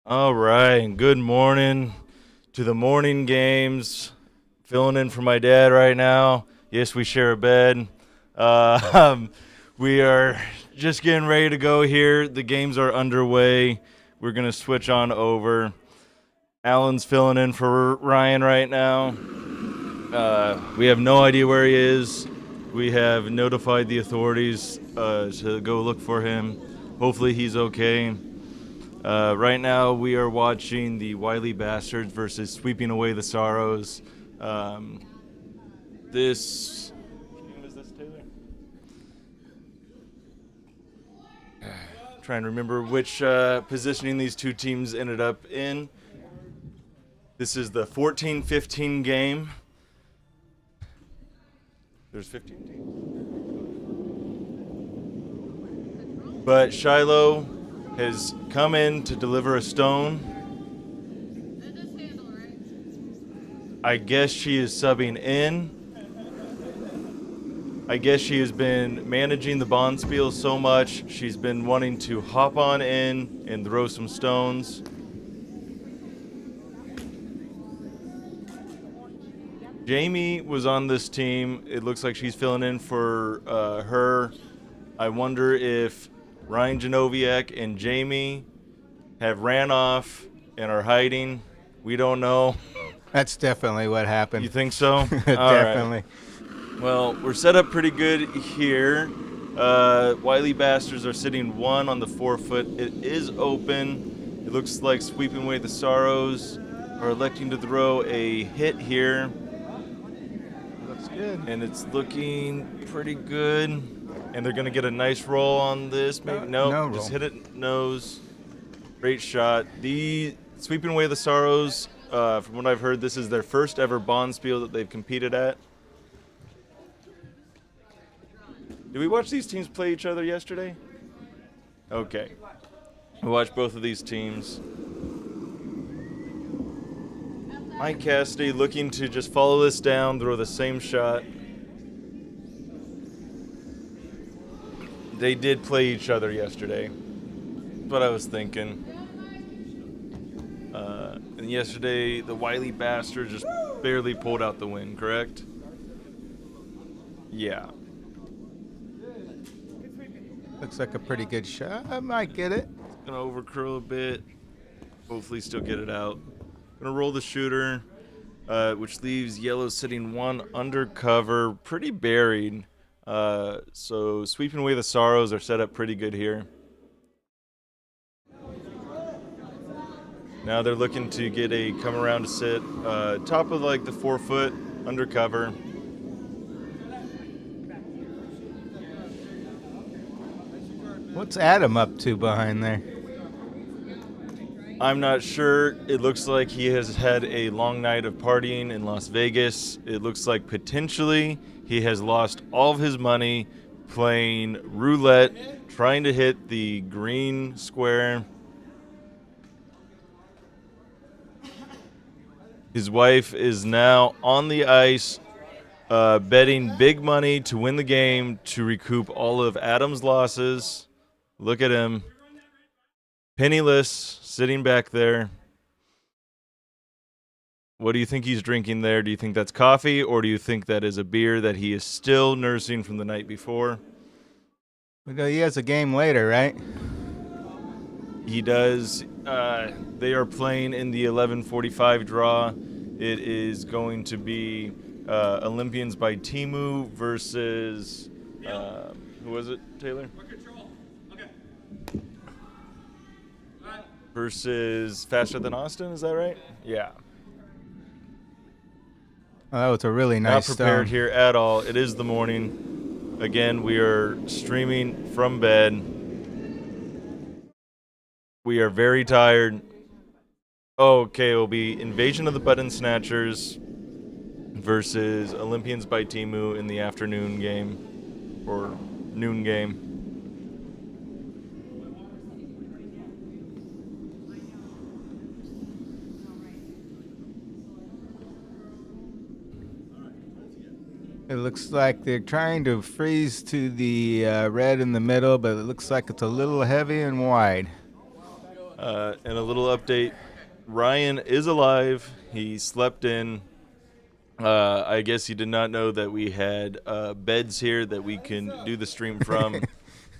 All right, good morning to the morning games. Filling in for my dad right now. Yes, we share a bed. We are just getting ready to go here. The games are underway. We're going to switch on over. Alan's filling in for Ryan right now. We have no idea where he is. We have notified the authorities to go look for him. Hopefully he's okay. Right now, we are watching the Wiley Bastards versus Sweeping Away the Sorrows. This game is this, Taylor? Trying to remember which positioning these two teams ended up in. This is the 14-15 game. There's 15 teams. But Shiloh has come in to deliver a stone. I guess she is subbing in. I guess she has been managing the Bonspiel so much, she's been wanting to hop on in and throw some stones. Jamie was on this team. It looks like she's filling in for her. I wonder if Ryan Genoviak and Jamie have ran off and are hiding. We don't know. That's definitely what happened. You think so? Definitely. Right. Well, we're set up pretty good here. Wiley Bastards are sitting one on the 4-foot. It is open. It looks like Sweeping Away the Sorrows are electing to throw a hit here. Looks good. And it's looking pretty good. And they're going to get a nice roll on this. Maybe no, just hit it nose. Great shot. The Sweeping Away the Sorrows, from what I've heard, this is their first ever Bonspiel that they've competed at. Did we watch these teams play each other yesterday? Okay. We watched both of these teams. Mike Cassidy looking to just follow this down, throw the same shot. They did play each other yesterday. That's what I was thinking. And yesterday, the Wiley Bastards just barely pulled out the win, correct? Yeah. Looks like a pretty good shot. I might get it. Gonna overcurl a bit. Hopefully still get it out. Gonna roll the shooter, which leaves yellow sitting one undercover, pretty buried. So Sweeping Away the Sorrows are set up pretty good here. Now they're looking to get a come around to sit top of like the 4-foot undercover. What's Adam up to behind there? I'm not sure. It looks like he has had a long night of partying in Las Vegas. It looks like potentially he has lost all of his money playing roulette, trying to hit the green square. His wife is now on the ice, betting big money to win the game to recoup all of Adam's losses. Look at him. Penniless, sitting back there. What do you think he's drinking there? Do you think that's coffee, or do you think that is a beer that he is still nursing from the night before? He has a game later, right? He does. They are playing in the 11:45 draw. It is going to be Olympians by Timu versus who was it, Taylor? Versus Faster Than Austin, is that right? Yeah. Oh, that was a really nice Not prepared stone. here at all. It is the morning. Again, we are streaming from bed. We are very tired. Okay, it will be Invasion of the Button Snatchers versus Olympians by Timu in the afternoon game, or noon game. It looks like they're trying to freeze to the red in the middle, but it looks like it's a little heavy and wide. And a little update, Ryan is alive. He slept in. I guess he did not know that we had beds here that we can do the stream from.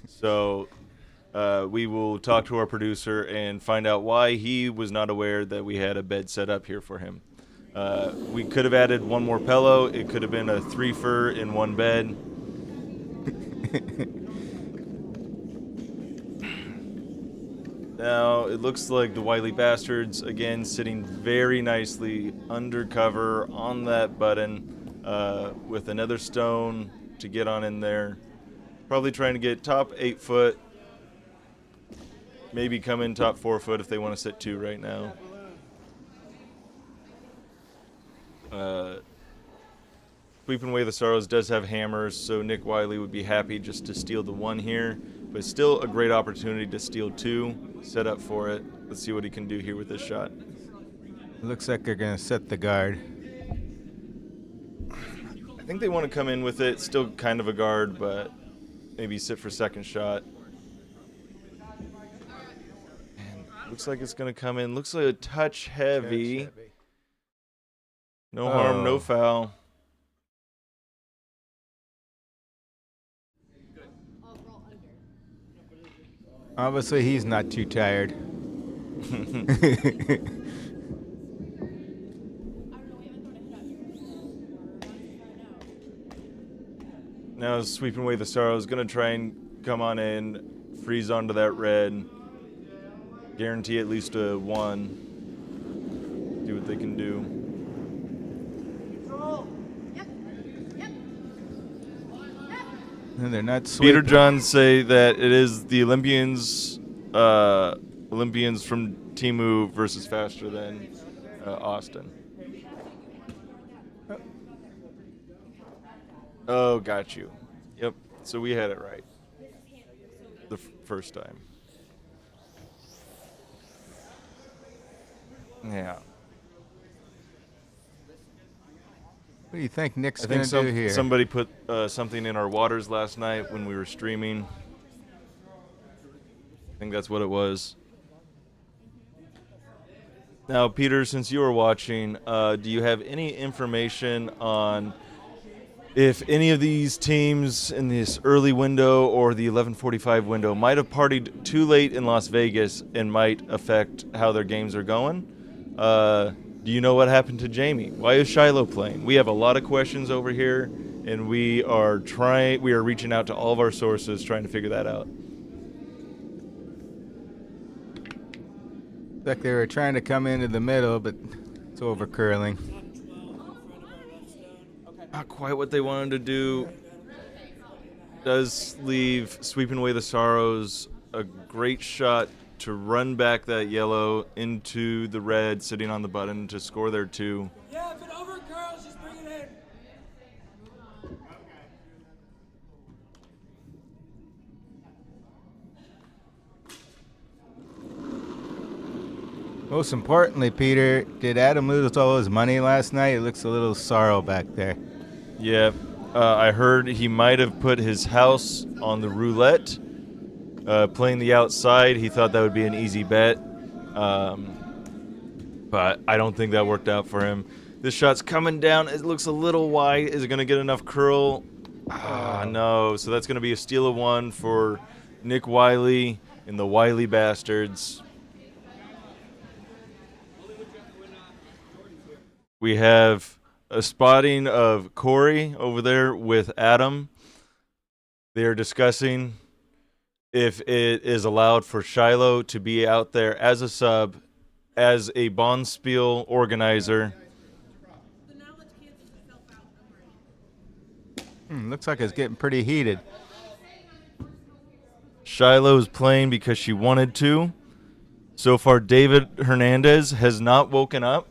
So we will talk to our producer and find out why he was not aware that we had a bed set up here for him. We could have added one more pillow. It could have been a 3-fer in one bed. Now, it looks like the Wiley Bastards, again, sitting very nicely undercover on that button with another stone to get on in there. Probably trying to get top 8 foot. Maybe come in top 4 foot if they want to sit 2 right now. Sweeping Away the Sorrows does have hammers, so Nick Wiley would be happy just to steal the 1 here. But still a great opportunity to steal 2. Set up for it. Let's see what he can do here with this shot. It looks like they're going to set the guard. I think they want to come in with it. Still kind of a guard, but maybe sit for second shot. And looks like it's going to come in. Looks like a touch heavy. No harm, no foul. Obviously, he's not too tired. Now Sweeping Away the Sorrows, going to try and come on in, freeze onto that red, guarantee at least a 1, do what they can do. And they're not sweeping. Peter Johns say that it is the Olympians from Timu versus faster than Austin. Oh, got you. Yep. So we had it right the first time. Yeah. What do you think Nick's I going think to do here? somebody put something in our waters last night when we were streaming. I think that's what it was. Now, Peter, since you were watching, do you have any information on if any of these teams in this early window or the 11:45 window might have partied too late in Las Vegas and might affect how their games are going? Do you know what happened to Jamie? Why is Shiloh playing? We have a lot of questions over here, and we are reaching out to all of our sources trying to figure that out. Like they were trying to come into the middle, but it's over curling. Not quite what they wanted to do. Does leave Sweeping Away the Sorrows a great shot to run back that yellow into the red, sitting on the button to score their 2. Yeah, if it over curls, just bring it in. Most importantly, Peter, did Adam lose all his money last night? It looks a little sorrow back there. Yeah, I heard he might have put his house on the roulette, playing the outside. He thought that would be an easy bet, but I don't think that worked out for him. This shot's coming down. It looks a little wide. Is it going to get enough curl? No. So that's going to be a steal of 1 for Nick Wiley and the Wiley Bastards. We have a spotting of Corey over there with Adam. They are discussing if it is allowed for Shiloh to be out there as a sub, as a Bonspiel organizer. Looks like it's getting pretty heated. Shiloh is playing because she wanted to. So far, David Hernandez has not woken up.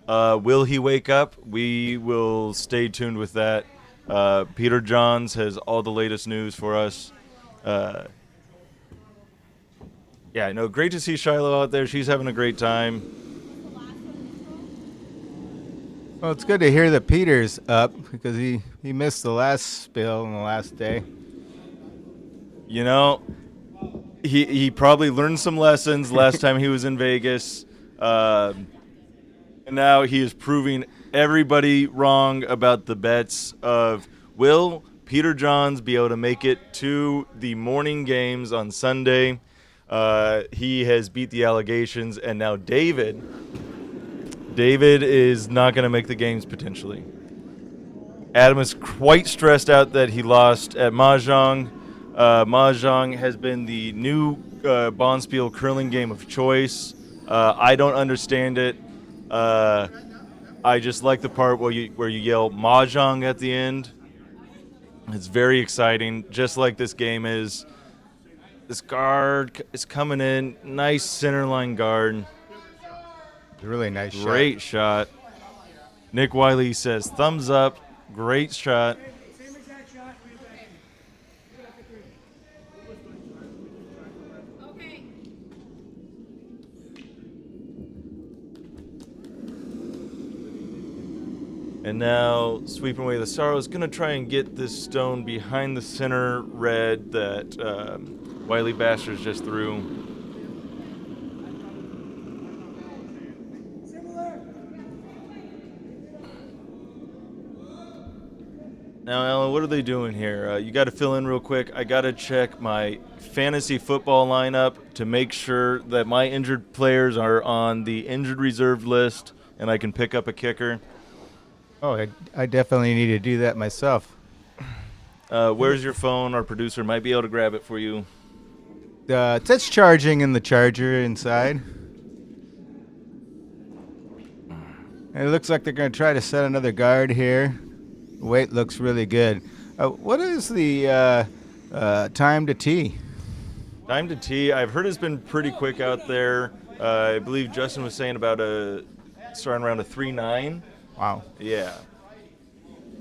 Will he wake up? We will stay tuned with that. Peter Johns has all the latest news for us. Yeah, no, great to see Shiloh out there. She's having a great time. Well, it's good to hear that Peter's up because he missed the last spill on the last day. You know, he probably learned some lessons last time he was in Vegas. And now he is proving everybody wrong about the bets of will Peter Johns be able to make it to the morning games on Sunday. He has beat the allegations, and now David is not going to make the games potentially. Adam is quite stressed out that he lost at Mahjong. Mahjong has been the new Bonspiel curling game of choice. I don't understand it. I just like the part where you yell Mahjong at the end. It's very exciting, just like this game is. This guard is coming in. Nice centerline guard. Really nice shot. Great shot. Nick Wiley says, thumbs up. Great shot. Same exact shot. Okay. And now Sweeping Away the Sorrows going to try and get this stone behind the center red that Wiley Bastards just threw. Similar. Now, Alan, what are they doing here? You got to fill in real quick. I got to check my fantasy football lineup to make sure that my injured players are on the injured reserve list and I can pick up a kicker. Oh, I definitely need to do that myself. Where's your phone? Our producer might be able to grab it for you. It says charging in the charger inside. And it looks like they're going to try to set another guard here. Weight looks really good. What is the time to tee? Time to tee. I've heard it's been pretty quick out there. I believe Justin was saying about starting around a 3-9. Wow. Yeah.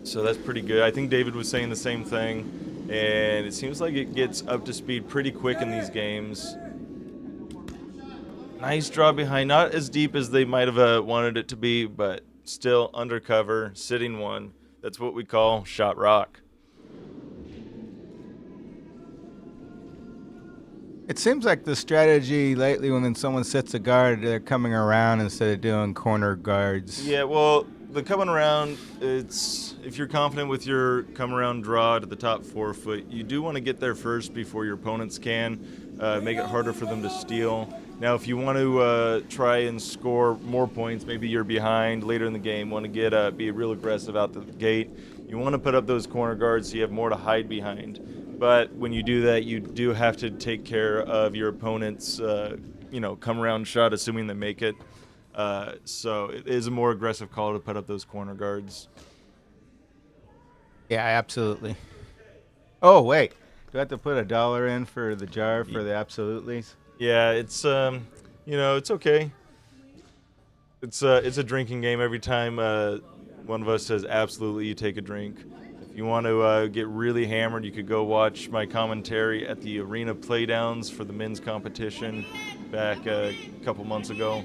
So that's pretty good. I think David was saying the same thing. And it seems like it gets up to speed pretty quick in these games. Nice draw behind. Not as deep as they might have wanted it to be, but still undercover, sitting one. That's what we call shot rock. It seems like the strategy lately when someone sets a guard, they're coming around instead of doing corner guards. Yeah, well, the coming around, it's if you're confident with your come around draw to the top 4 foot, you do want to get there first before your opponents can. Make it harder for them to steal. Now, if you want to try and score more points, maybe you're behind later in the game, want to get be real aggressive out the gate, you want to put up those corner guards so you have more to hide behind. But when you do that, you do have to take care of your opponent's come around shot, assuming they make it. So it is a more aggressive call to put up those corner guards. Yeah, absolutely. Oh, wait. Do I have to put $1 in for the jar for the absolutely's? Yeah, it's it's okay. It's a drinking game. Every time one of us says absolutely, you take a drink. If you want to get really hammered, you could go watch my commentary at the arena playdowns for the men's competition back a couple months ago.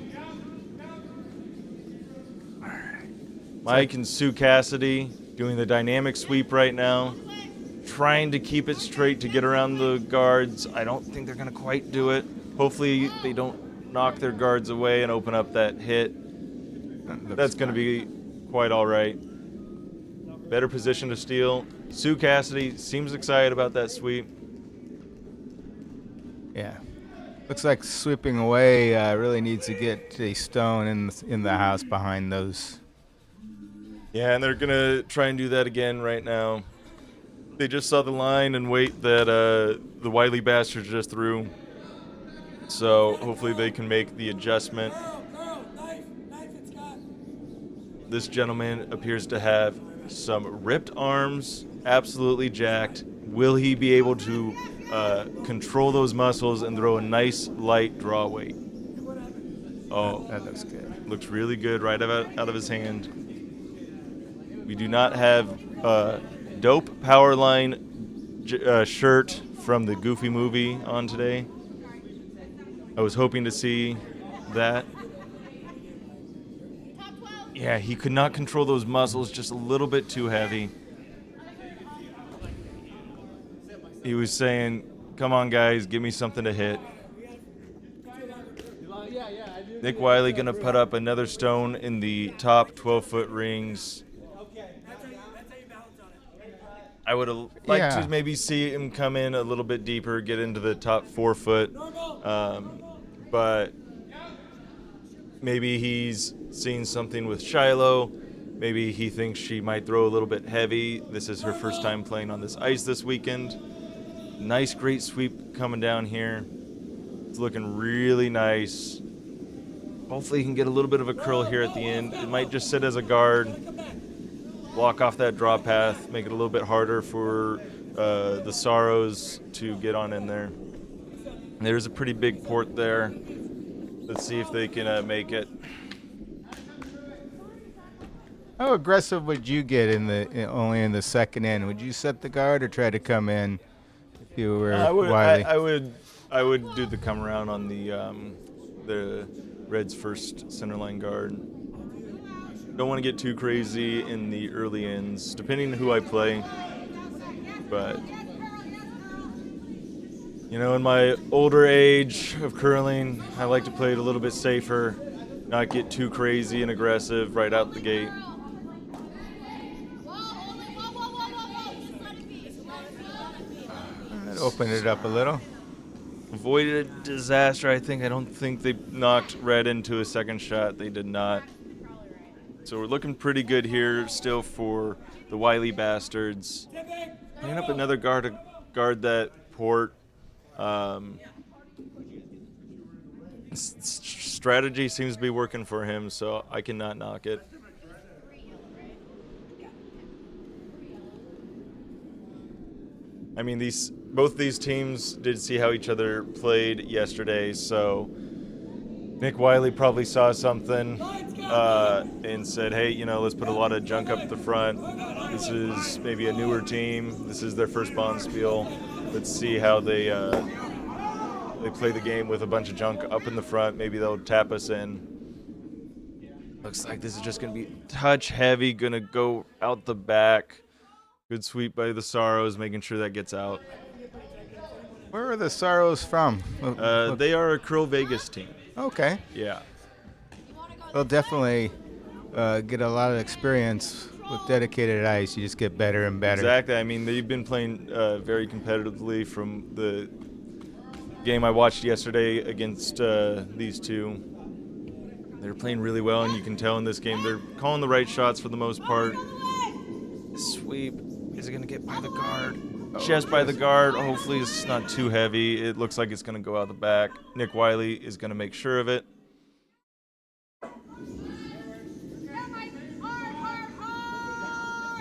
Mike and Sue Cassidy doing the dynamic sweep right now, trying to keep it straight to get around the guards. I don't think they're going to quite do it. Hopefully they don't knock their guards away and open up that hit. That's going to be quite all right. Better position to steal. Sue Cassidy seems excited about that sweep. Yeah. Looks like Sweeping Away really needs to get a stone in the house behind those. Yeah, and they're going to try and do that again right now. They just saw the line and weight that the Wiley Bastards just threw. So hopefully they can make the adjustment. Curl, knife, it's got. This gentleman appears to have some ripped arms, absolutely jacked. Will he be able to control those muscles and throw a nice light draw weight? Oh, That looks good. looks really good right out of his hand. We do not have dope Powerline shirt from the Goofy movie on today. I was hoping to see that. Yeah, he could not control those muscles, just a little bit too heavy. He was saying Come on, guys. Give me something to hit. Nick Wiley going to put up another stone in the top 12-foot rings. I would have liked to maybe see him come in a little bit deeper, get into the top 4 foot. But maybe he's seen something with Shiloh. Maybe he thinks she might throw a little bit heavy. This is her first time playing on this ice this weekend. Nice, great sweep coming down here. It's looking really nice. Hopefully he can get a little bit of a curl here at the end. It might just sit as a guard, block off that draw path, make it a little bit harder for the Sorrows to get on in there. There's a pretty big port there. Let's see if they can make it. How aggressive would you get only in the second end? Would you set the guard or try to come in if you were Wiley? I would do the come around on the Reds' first centerline guard. Don't want to get too crazy in the early ends, depending on who I play. But you know, in my older age of curling, I like to play it a little bit safer, not get too crazy and aggressive right out the gate. That opened it up a little. Avoided a disaster, I think. I don't think they knocked Red into a second shot. They did not. So we're looking pretty good here still for the Wiley Bastards. Playing up another guard to guard that port. Strategy seems to be working for him, so I cannot knock it. I mean, both these teams did see how each other played yesterday, so Nick Wiley probably saw something and said, hey, you know, let's put a lot of junk up the front. This is maybe a newer team. This is their first Bonspiel. Let's see how they play the game with a bunch of junk up in the front. Maybe they'll tap us in. Looks like this is just going to be touch heavy, going to go out the back. Good sweep by the Sorrows, making sure that gets out. Where are the Sorrows from? They are a CurlVegas team. Okay. Yeah. They'll definitely get a lot of experience with dedicated ice. You just get better and better. Exactly. I mean, they've been playing very competitively from the game I watched yesterday against these two. They're playing really well, and you can tell in this game they're calling the right shots for the most part. Sweep. Is it going to get by the guard? Just by the guard. Hopefully it's not too heavy. It looks like it's going to go out the back. Nick Wiley is going to make sure of it.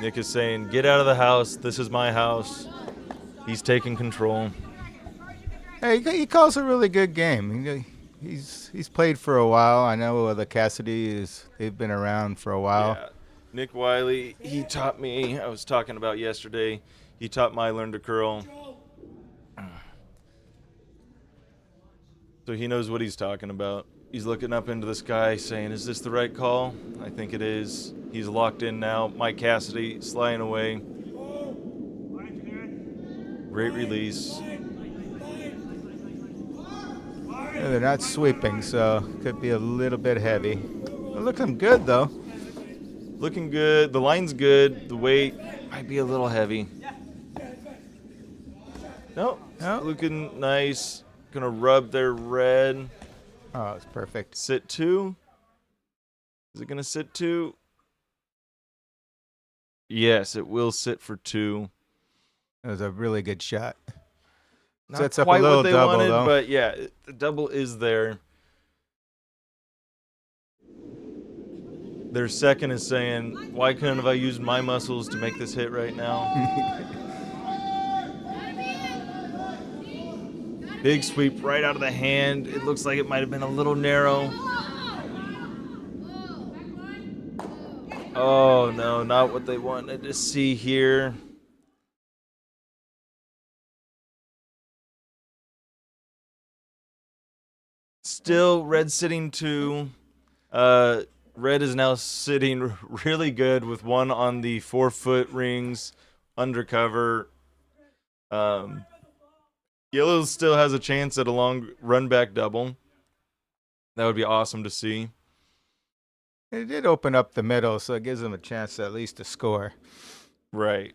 Nick is saying, get out of the house. This is my house. He's taking control. Hey, he calls a really good game. He's played for a while. I know the Cassidy's, they've been around for a while. Yeah. Nick Wiley, he taught me, I was talking about yesterday, he taught my learn to curl. So he knows what he's talking about. He's looking up into the sky saying, is this the right call? I think it is. He's locked in now. Mike Cassidy sliding away. Great release. Yeah, they're not sweeping, so could be a little bit heavy. They're looking good, though. Looking good. The line's good. The weight might be a little heavy. Nope. Looking nice. Gonna rub their red. Oh, it's perfect. Sit 2. Is it gonna sit 2? Yes, it will sit for 2. That was a really good shot. Not Sets up a quite little what they double, wanted, though. but yeah, the double is there. Their second is saying, why couldn't I used my muscles to make this hit right now? Big sweep right out of the hand. It looks like it might have been a little narrow. Oh, no, not what they wanted to see here. Still, red sitting 2. Red is now sitting really good with one on the 4-foot rings, undercover. Yellow still has a chance at a long run back double. That would be awesome to see. It did open up the middle, so it gives them a chance at least to score. Right.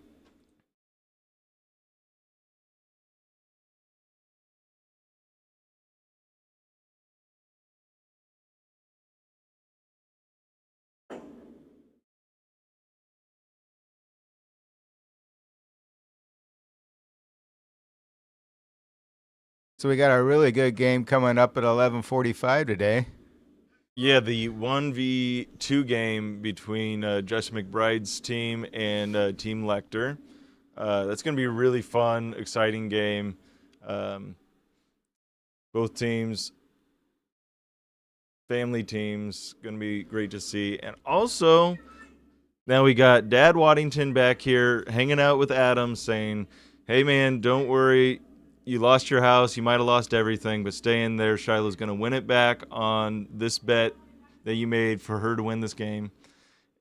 So we got a really good game coming up at 11:45 today. Yeah, the 1v2 game between Justin McBride's team and Team Lecter. That's going to be a really fun, exciting game. Both teams, family teams, going to be great to see. And also, now we got Dad Waddington back here hanging out with Adam saying, hey, man, don't worry. You lost your house. You might have lost everything, but stay in there. Shiloh's going to win it back on this bet that you made for her to win this game.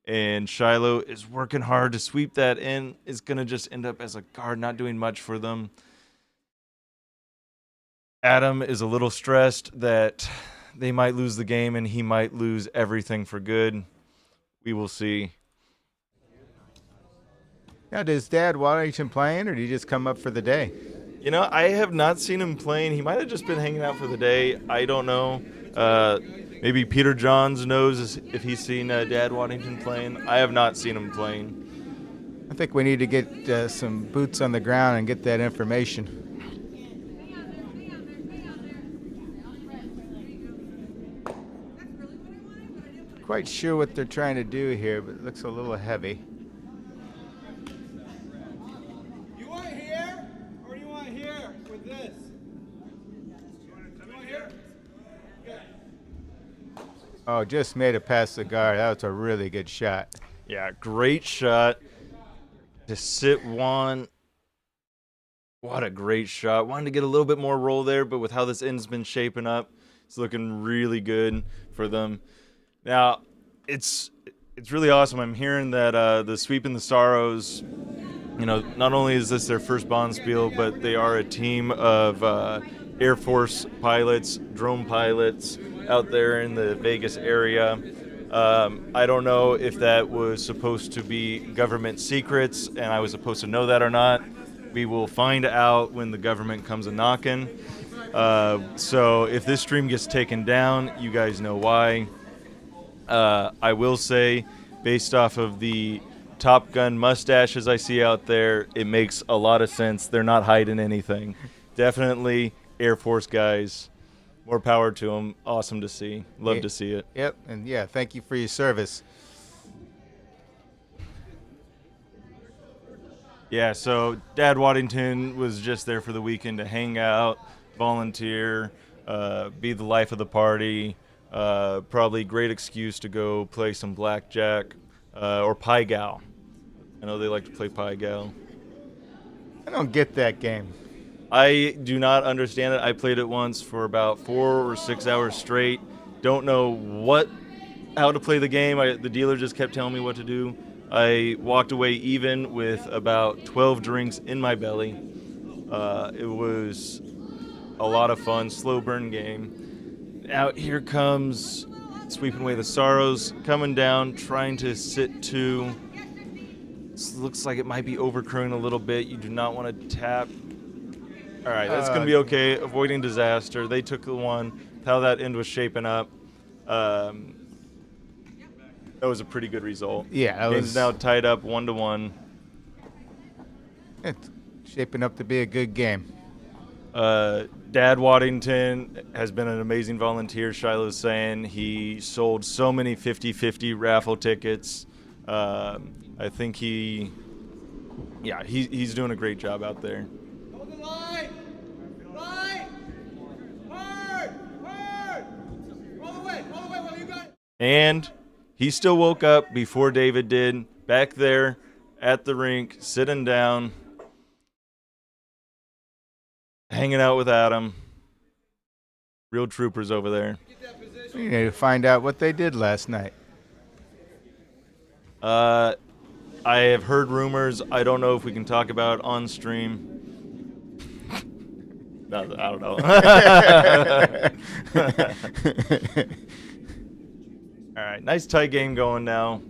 And Shiloh is working hard to sweep that in. It's going to just end up as a guard, not doing much for them. Adam is a little stressed that they might lose the game and he might lose everything for good. We will see. Now, does Dad Waddington playing, or did he just come up for the day? You know, I have not seen him playing. He might have just been hanging out for the day. I don't know. Maybe Peter Johns knows if he's seen Dad Waddington playing. I have not seen him playing. I think we need to get some boots on the ground and get that information. Quite sure what they're trying to do here, but it looks a little heavy. You want here, or you want here with this? You want here? Okay. Oh, just made it past the guard. That was a really good shot. Yeah, great shot. To sit one. What a great shot. Wanted to get a little bit more roll there, but with how this end's been shaping up, it's looking really good for them. Now, it's really awesome. I'm hearing that the SweepingAwaytheSorrows, you know, not only is this their first Bonspiel, but they are a team of Air Force pilots, drone pilots out there in the Vegas area. I don't know if that was supposed to be government secrets and I was supposed to know that or not. We will find out when the government comes a-knocking. So if this stream gets taken down, you guys know why. I will say, based off of the Top Gun mustaches I see out there, it makes a lot of sense. They're not hiding anything. Definitely Air Force guys. More power to them. Awesome to see. Love to see it. Yep, and yeah, thank you for your service. Yeah, so Dad Waddington was just there for the weekend to hang out, volunteer, be the life of the party. Probably great excuse to go play some blackjack or Pie Gal. I know they like to play Pie Gal. I don't get that game. I do not understand it. I played it once for about 4 or 6 hours straight. Don't know how to play the game. The dealer just kept telling me what to do. I walked away even with about 12 drinks in my belly. It was a lot of fun, slow burn game. Now here comes SweepingAwaytheSorrows coming down, trying to sit two. This looks like it might be overcurring a little bit. You do not want to tap. All right, that's going to be okay. Avoiding disaster. They took the one. How that end was shaping up. That was a pretty good result. Yeah, that Game's was now tied up 1-1. It's shaping up to be a good game. Dad Waddington has been an amazing volunteer. Shiloh's saying he sold so many 50-50 raffle tickets. I think he's doing a great job out there. Hold the line! Line! Hard! Hard! Roll away while you got it. And he still woke up before David did, back there at the rink, sitting down, hanging out with Adam. Real troopers over there. We need to find out what they did last night. I have heard rumors. I don't know if we can talk about it on stream. No, I don't know. All right, nice tight game going now.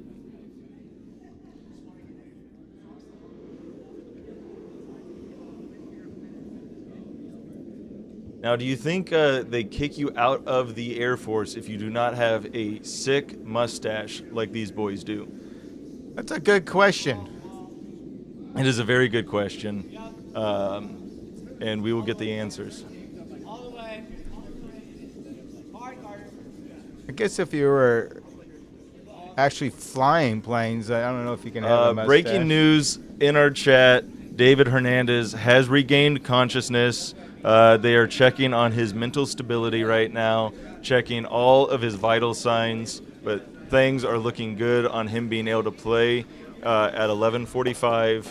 Now, do you think they kick you out of the Air Force if you do not have a sick mustache like these boys do? That's a good question. It is a very good question, and we will get the answers. All the way. Hard, Carter. I guess if you were actually flying planes, I don't know if you can have a mustache. Breaking news in our chat, David Hernandez has regained consciousness. They are checking on his mental stability right now, checking all of his vital signs, but things are looking good on him being able to play at 11:45.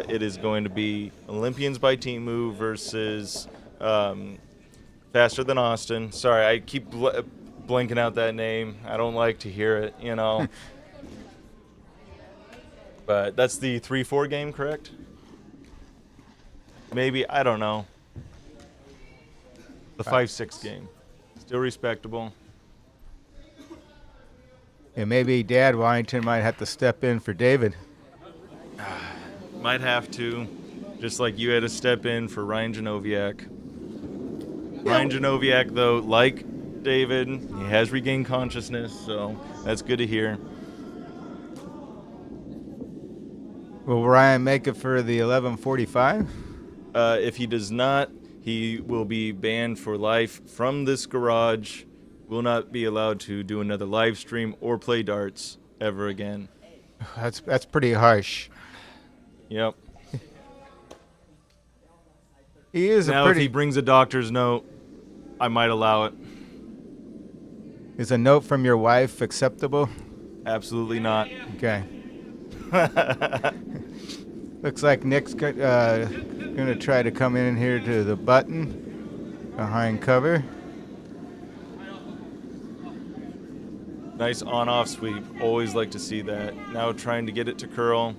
It is going to be Olympians by team move versus Faster Than Austin. Sorry, I keep blanking out that name. I don't like to hear it, you know. But that's the 3-4 game, correct? Maybe, I don't know. The 5-6 game. Still respectable. Yeah, maybe Dad Washington might have to step in for David. Might have to, just like you had to step in for Ryan Janowiak. Ryan Janowiak, though, like David, he has regained consciousness, so that's good to hear. Will Ryan make it for the 11:45? If he does not, he will be banned for life from this garage, will not be allowed to do another live stream or play darts ever again. That's pretty harsh. Yep. He is Now, if he brings a doctor's note, I might allow it. Is a note from your wife acceptable? Absolutely not. Okay. Looks like Nick's going to try to come in here to the button behind cover. Nice on-off sweep. Always like to see that. Now trying to get it to curl.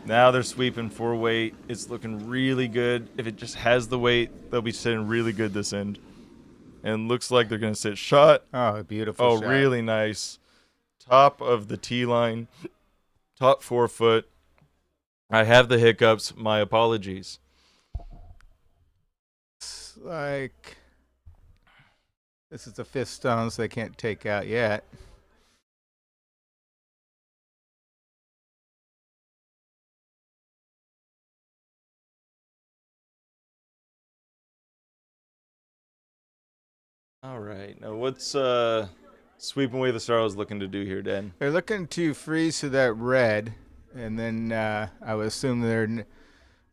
Now they're sweeping for weight. It's looking really good. If it just has the weight, they'll be sitting really good this end. And looks like they're going to sit shot. Oh, beautiful Oh, shot. really nice. Top of the tee line. Top 4 foot. I have the hiccups. My apologies. It's like this is the 5th stone, so they can't take out yet. All right. Now, what's Sweeping Away the Sorrows looking to do here, Dan? They're looking to freeze to that red, and then I would assume they're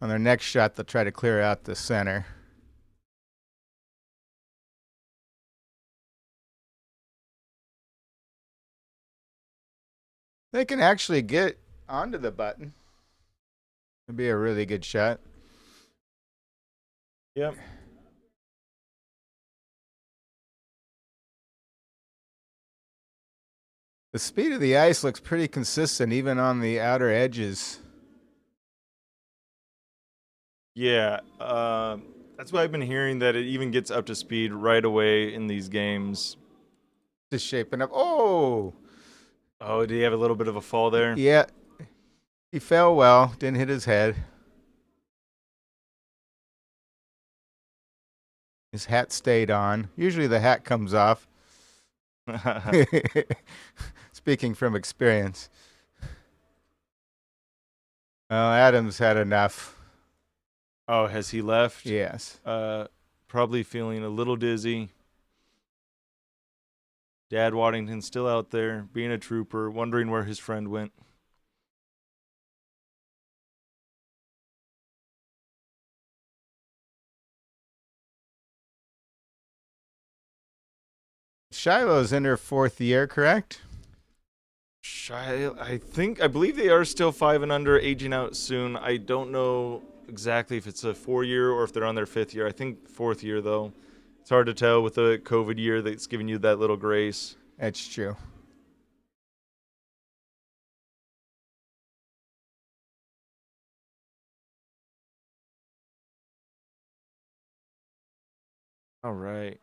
on their next shot they'll try to clear out the center. They can actually get onto the button. It'd be a really good shot. Yep. The speed of the ice looks pretty consistent, even on the outer edges. Yeah. That's why I've been hearing that it even gets up to speed right away in these games. Just shaping up. Oh! Oh, did he have a little bit of a fall there? Yeah. He fell well, didn't hit his head. His hat stayed on. Usually the hat comes off. Speaking from experience. Well, Adams had enough. Oh, has he left? Yes. Probably feeling a little dizzy. Dad Waddington still out there, being a trooper, wondering where his friend went. Shiloh's in her 4th year, correct? I believe they are still 5 and under, aging out soon. I don't know exactly if it's a 4-year or if they're on their 5th year. I think 4th year, though. It's hard to tell with the COVID year that's giving you that little grace. That's true. All right.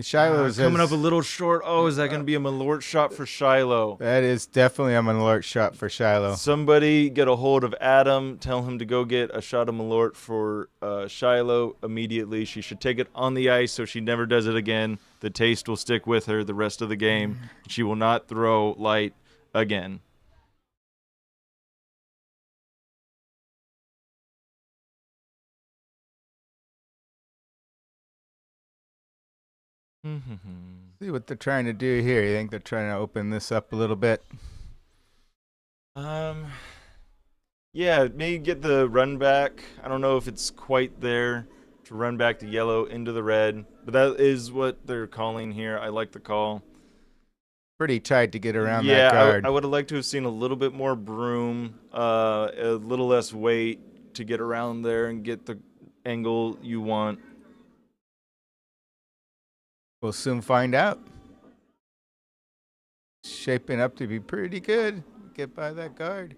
Shiloh's coming up a little short. Oh, is that going to be a malort shot for Shiloh? That is definitely a malort shot for Shiloh. Somebody get a hold of Adam. Tell him to go get a shot of malort for Shiloh immediately. She should take it on the ice so she never does it again. The taste will stick with her the rest of the game. She will not throw light again. See what they're trying to do here. You think they're trying to open this up a little bit? Yeah, maybe get the run back. I don't know if it's quite there to run back the yellow into the red, but that is what they're calling here. I like the call. Pretty tight to get around that guard. I would have liked to have seen a little bit more broom, a little less weight to get around there and get the angle you want. We'll soon find out. Shaping up to be pretty good. Get by that guard.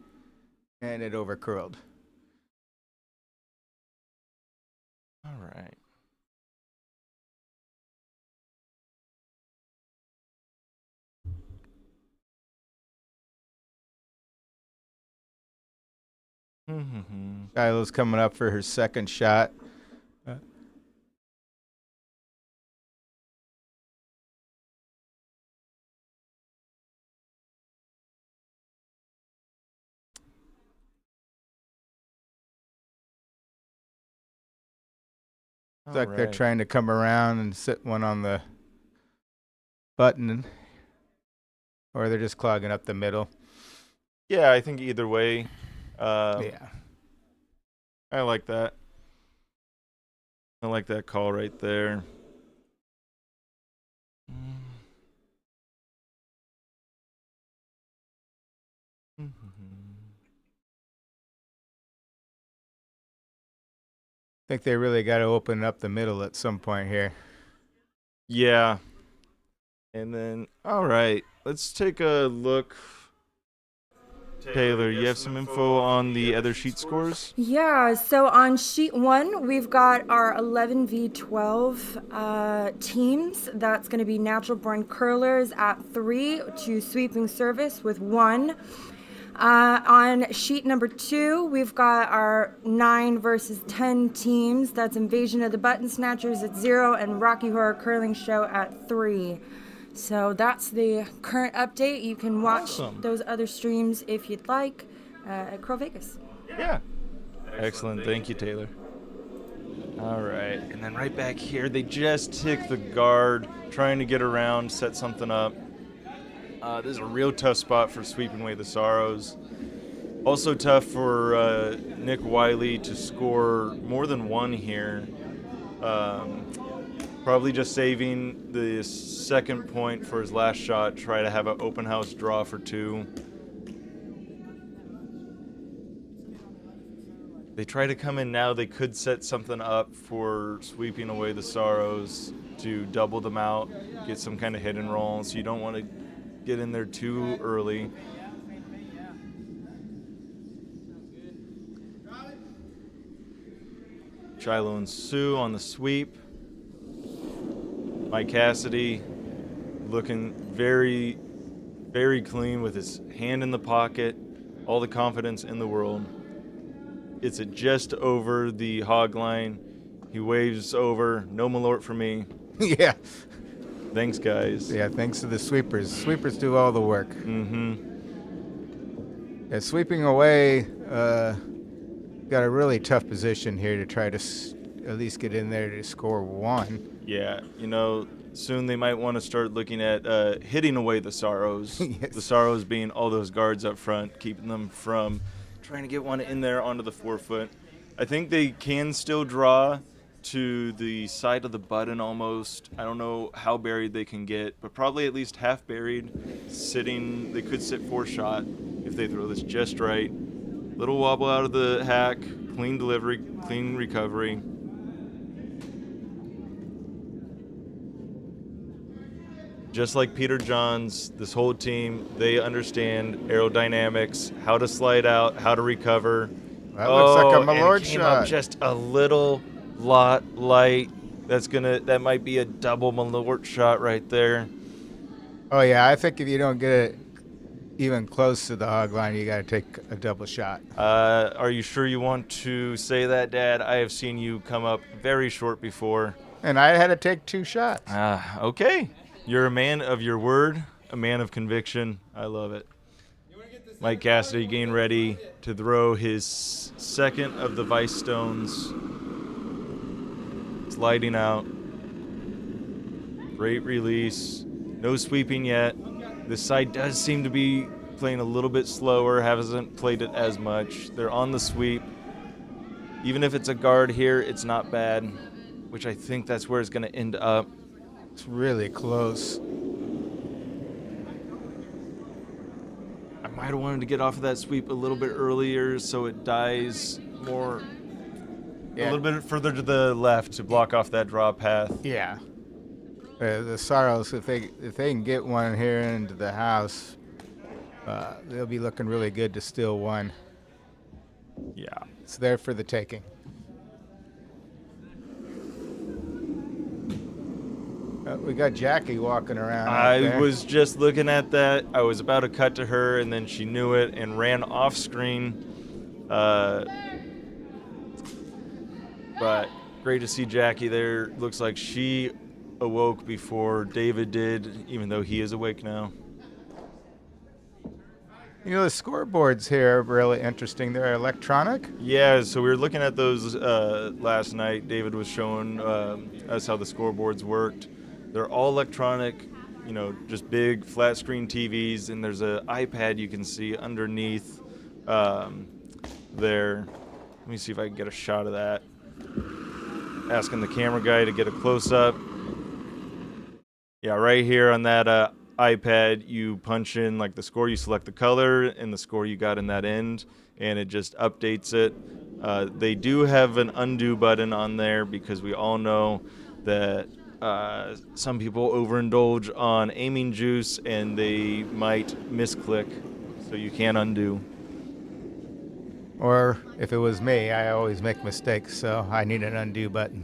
And it overcurled. All right. Shiloh's coming up for her second shot. Looks like they're trying to come around and sit one on the button, or they're just clogging up the middle. Yeah, I think either way. Yeah. I like that. I like that call right there. I think they really got to open up the middle at some point here. Yeah. And then, all right, let's take a look. Taylor, you have some info on the other sheet scores? Yeah, so on sheet 1, we've got our 11v12 teams. That's going to be natural born curlers at 3 to sweeping service with 1. On sheet number 2, we've got our 9 versus 10 teams. That's Invasion of the Button Snatchers at 0 and Rocky Horror Curling Show at 3. So that's the current update. You can watch those other streams if you'd like at CurlVegas. Yeah. Excellent. Thank you, Taylor. All right. And then right back here, they just tick the guard, trying to get around, set something up. This is a real tough spot for Sweeping Away the Sorrows. Also tough for Nick Wiley to score more than 1 here. Probably just saving the second point for his last shot, try to have an open house draw for 2. They try to come in now. They could set something up for Sweeping Away the Sorrows to double them out, get some kind of hit and roll, so you don't want to get in there too early. Shiloh and Sue on the sweep. Mike Cassidy looking very, very clean with his hand in the pocket, all the confidence in the world. It's just over the hog line. He waves over, no malort for me. Yeah. Thanks, guys. Yeah, thanks to the sweepers. Sweepers do all the work. Yeah, Sweeping Away got a really tough position here to try to at least get in there to score 1. Yeah, you know, soon they might want to start looking at hitting away the Sorrows. Yes. The Sorrows being all those guards up front, keeping them from trying to get one in there onto the forefoot. I think they can still draw to the side of the button almost. I don't know how buried they can get, but probably at least half buried. Sitting, they could sit 4 shot if they throw this just right. Little wobble out of the hack, clean delivery, clean recovery. Just like Peter Johns, this whole team, they understand aerodynamics, how to slide out, how to recover. That looks like a and malort came shot. up just a little lot light. That might be a double Malort shot right there. Oh, yeah, I think if you don't get it even close to the hog line, you got to take a double shot. Are you sure you want to say that, Dad? I have seen you come up very short before. And I had to take 2 shots. Okay. You're a man of your word, a man of conviction. I love it. Mike Cassidy getting ready to throw his second of the Vice Stones. It's lighting out. Great release. No sweeping yet. This side does seem to be playing a little bit slower, hasn't played it as much. They're on the sweep. Even if it's a guard here, it's not bad, which I think that's where it's going to end up. It's really close. I might have wanted to get off of that sweep a little bit earlier so it dies more, a little bit further to the left to block off that draw path. Yeah. The Sorrows, if they can get one here into the house, they'll be looking really good to steal one. Yeah. It's there for the taking. We got Jackie walking around. I was just looking at that. I was about to cut to her, and then she knew it and ran off screen. But great to see Jackie there. Looks like she awoke before David did, even though he is awake now. You know, the scoreboards here are really interesting. They're electronic. Yeah, so we were looking at those last night. David was showing us how the scoreboards worked. They're all electronic, you know, just big flat screen TVs, and there's an iPad you can see underneath there. Let me see if I can get a shot of that. Asking the camera guy to get a close-up. Yeah, right here on that iPad, you punch in like the score, you select the color and the score you got in that end, and it just updates it. They do have an undo button on there because we all know that some people overindulge on aiming juice and they might misclick, so you can't undo. Or if it was me, I always make mistakes, so I need an undo button.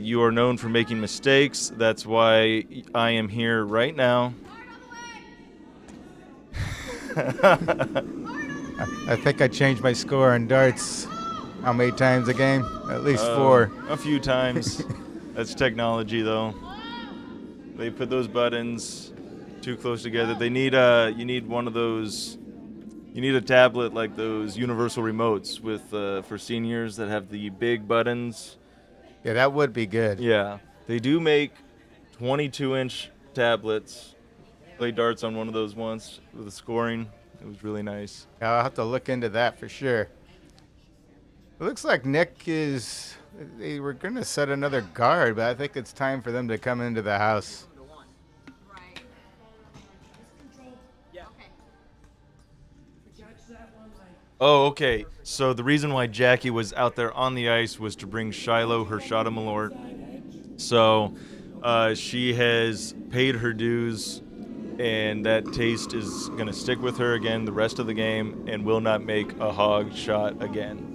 You are known for making mistakes. That's why I am here right now. I think I changed my score on darts. How many times a game? At least 4. A few times. That's technology, though. They put those buttons too close together. They need you need one of those. You need a tablet like those universal remotes with for seniors that have the big buttons. Yeah, that would be good. Yeah, they do make 22-inch tablets. Played darts on one of those once with the scoring. It was really nice. I'll have to look into that for sure. It looks like Nick is. They were going to set another guard, but I think it's time for them to come into the house. Oh, okay. So the reason why Jackie was out there on the ice was to bring Shiloh her shot of Malort. So she has paid her dues, and that taste is going to stick with her again the rest of the game and will not make a hog shot again.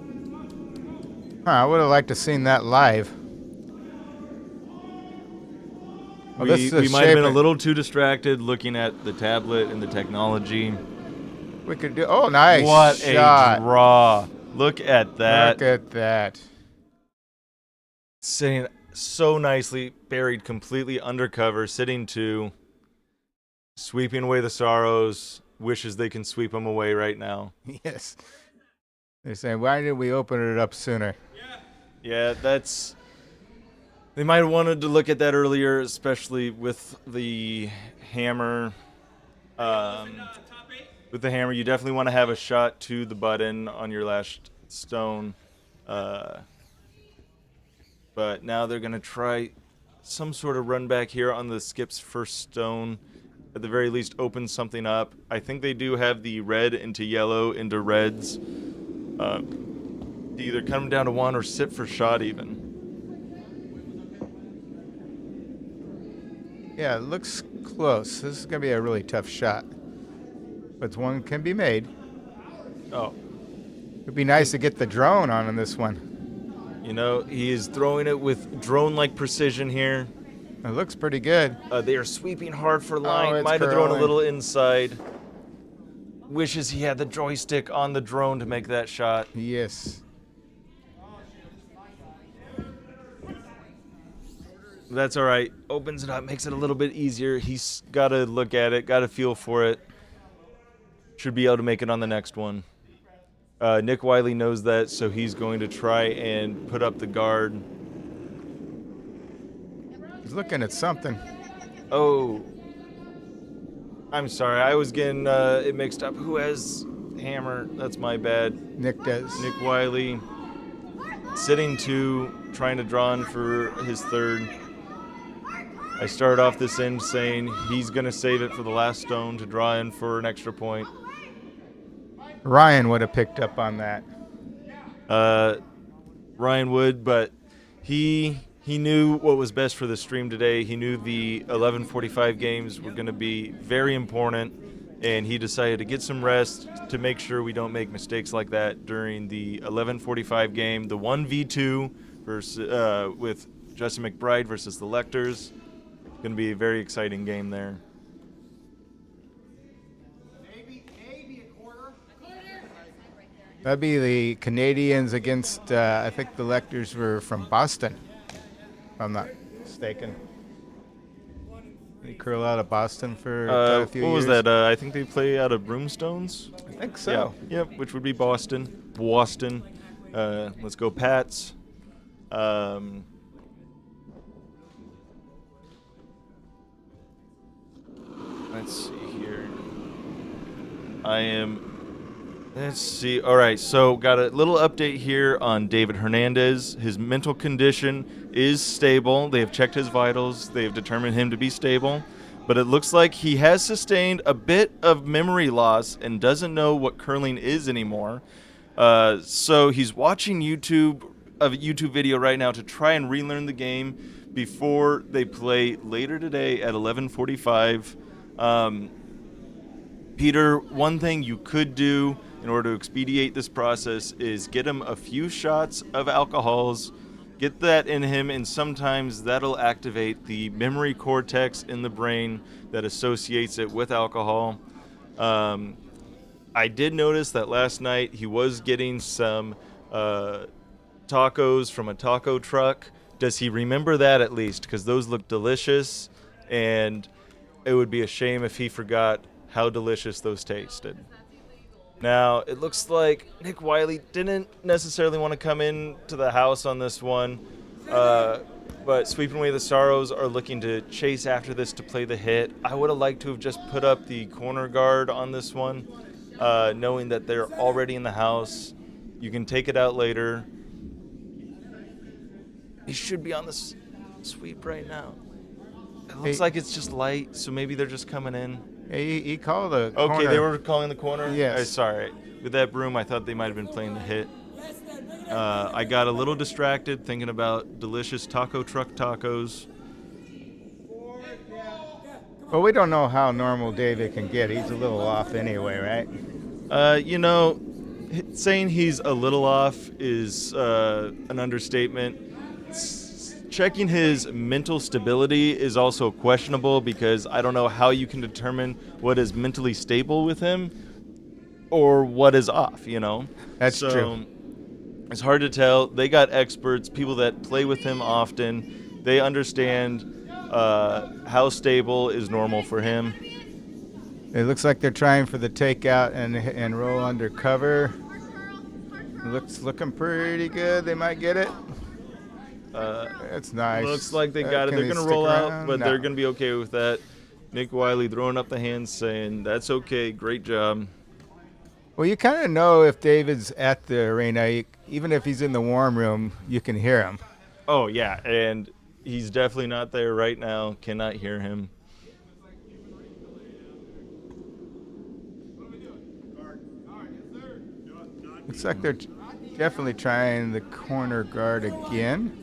I would have liked to seen that live. We might have been a little too distracted looking at the tablet and the technology. We could do. Oh, nice! What shot. a draw! Look at that. Look at that. Sitting so nicely, buried completely undercover, sitting 2, sweeping away the sorrows. Wishes they can sweep them away right now. Yes. They're saying, why did we open it up sooner? Yeah, that's. They might have wanted to look at that earlier, especially with the hammer. With the hammer, you definitely want to have a shot to the button on your last stone. But now they're going to try some sort of run back here on the skip's first stone. At the very least, open something up. I think they do have the red into yellow into reds. Either come down to 1 or sit for shot even. Yeah, it looks close. This is going to be a really tough shot. But one can be made. Oh. It'd be nice to get the drone on this one. You know, he is throwing it with drone-like precision here. It looks pretty good. They are sweeping hard for line. it's Might have thrown a curling. little inside. Wishes he had the joystick on the drone to make that shot. Yes. That's all right. Opens it up, makes it a little bit easier. He's got to look at it, got to feel for it. Should be able to make it on the next one. Nick Wiley knows that, so he's going to try and put up the guard. He's looking at something. Oh. I'm sorry. I was getting it mixed up. Who has hammer? That's my bad. Nick does. Nick Wiley sitting 2, trying to draw in for his 3rd. I started off this end saying he's going to save it for the last stone to draw in for an extra point. Ryan would have picked up on that. Ryan would, but he knew what was best for the stream today. He knew the 11:45 games were going to be very important, and he decided to get some rest to make sure we don't make mistakes like that during the 11:45 game. The 1v2 versus with Justin McBride versus the Lectors. Going to be a very exciting game there. That'd be the Canadians against, I think the Lectors were from Boston, if I'm not mistaken. They curl out of Boston for a few what was years. that? I think they play out of Broomstones. I think so. Yeah, yep, which would be Boston. Boston. Let's go Pats. Let's see here. Let's see. All right, so got a little update here on David Hernandez. His mental condition is stable. They have checked his vitals. They have determined him to be stable. But it looks like he has sustained a bit of memory loss and doesn't know what curling is anymore. So he's watching a YouTube video right now to try and relearn the game before they play later today at 11:45. Peter, one thing you could do in order to expedite this process is get him a few shots of alcohols, get that in him, and sometimes that'll activate the memory cortex in the brain that associates it with alcohol. I did notice that last night he was getting some tacos from a taco truck. Does he remember that at least? Because those look delicious, and it would be a shame if he forgot how delicious those tasted. Now, it looks like Nick Wiley didn't necessarily want to come into the house on this one, but Sweeping Away the Sorrows are looking to chase after this to play the hit. I would have liked to have just put up the corner guard on this one, knowing that they're already in the house. You can take it out later. He should be on the sweep right now. It looks like it's just light, so maybe they're just coming in. He called a corner. Okay, they were calling the corner? Yes. Sorry. With that broom, I thought they might have been playing the hit. I got a little distracted thinking about delicious taco truck tacos. Well, we don't know how normal David can get. He's a little off anyway, right? Saying he's a little off is an understatement. Checking his mental stability is also questionable because I don't know how you can determine what is mentally stable with him or what is off, That's true. It's hard to tell. They got experts, people that play with him often. They understand how stable is normal for him. It looks like they're trying for the takeout and roll under cover. Looking pretty good. They might get it. That's nice. Looks like they got it. They're going to roll out, but they're going to be okay with that. Nick Wiley throwing up the hands saying, that's okay, great job. Well, you kind of know if David's at the arena. Even if he's in the warm room, you can hear him. Oh, yeah, and he's definitely not there right now. Cannot hear him. Looks like they're definitely trying the corner guard again.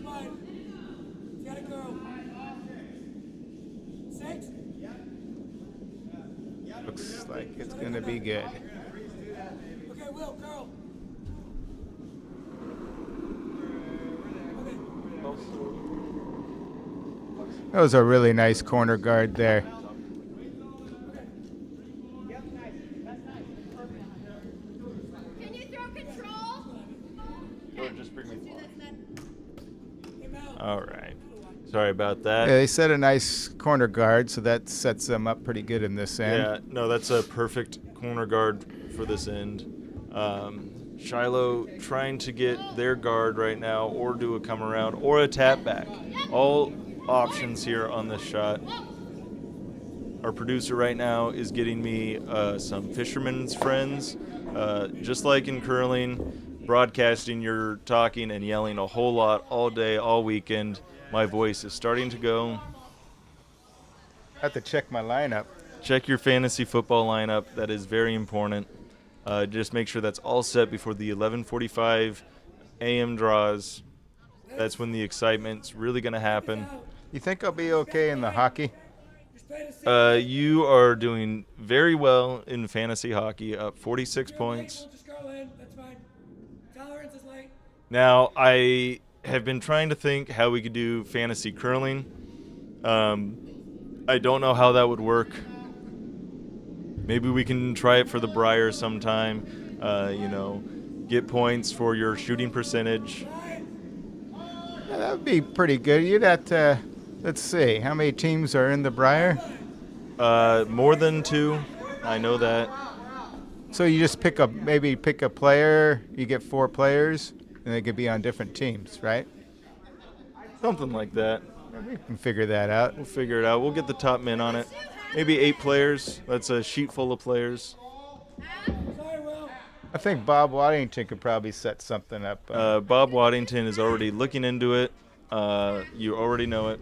Looks like it's going to be good. That was a really nice corner guard there. Can you throw control? Or just bring me All right. Sorry about that. Yeah, they set a nice corner guard, so that sets them up pretty good in this end. Yeah, no, that's a perfect corner guard for this end. Shiloh trying to get their guard right now, or do a come around, or a tap back. All options here on this shot. Our producer right now is getting me some Fisherman's Friends. Just like in curling, broadcasting, you're talking and yelling a whole lot all day, all weekend. My voice is starting to go. I have to check my lineup. Check your fantasy football lineup. That is very important. Just make sure that's all set before the 11:45 a.m. draws. That's when the excitement's really going to happen. You think I'll be okay in the hockey? You are doing very well in fantasy hockey, up 46 points. Now, I have been trying to think how we could do fantasy curling. I don't know how that would work. Maybe we can try it for the Briar sometime. Get points for your shooting percentage. Yeah, that would be pretty good. You'd have to, let's see, how many teams are in the Briar? More than 2. I know that. So you just pick a player, you get 4 players, and they could be on different teams, right? Something like that. We can figure that out. We'll figure it out. We'll get the top men on it. Maybe 8 players. That's a sheet full of players. I think Bob Waddington could probably set something up. Bob Waddington is already looking into it. You already know it.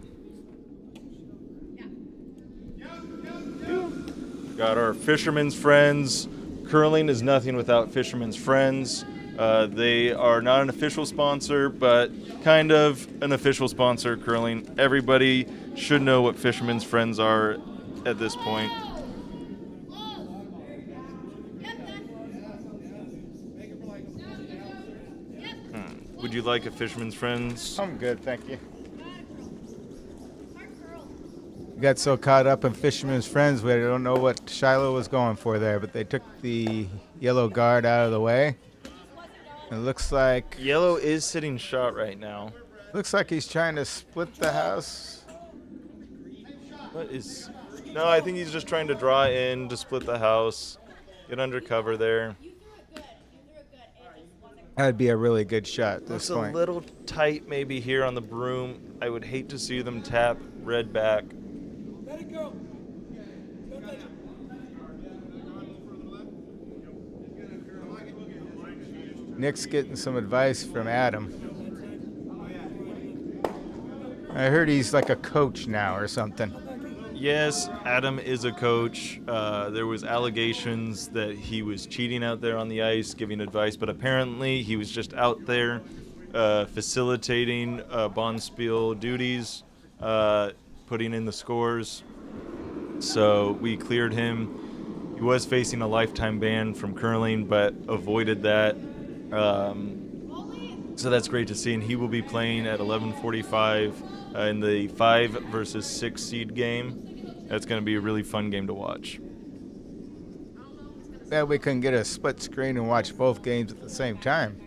Got our Fisherman's Friends. Curling is nothing without Fisherman's Friends. They are not an official sponsor, but kind of an official sponsor, curling. Everybody should know what Fisherman's Friends are at this point. Would you like a Fisherman's Friends? I'm good, thank you. We got so caught up in Fisherman's Friends, we don't know what Shiloh was going for there, but they took the yellow guard out of the way. It looks like Yellow is sitting shot right now. Looks like he's trying to split the house. What is... No, I think he's just trying to draw in to split the house. Get under cover there. That'd be a really good shot at this Looks point. a little tight maybe here on the broom. I would hate to see them tap red back. Let it go. Don't touch it. Nick's getting some advice from Adam. I heard he's like a coach now or something. Yes, Adam is a coach. There was allegations that he was cheating out there on the ice, giving advice, but apparently he was just out there facilitating Bonspiel duties, putting in the scores. So we cleared him. He was facing a lifetime ban from curling, but avoided that. So that's great to see, and he will be playing at 11:45 in the 5 versus 6 seed game. That's going to be a really fun game to watch. Bet we can get a split screen and watch both games at the same time.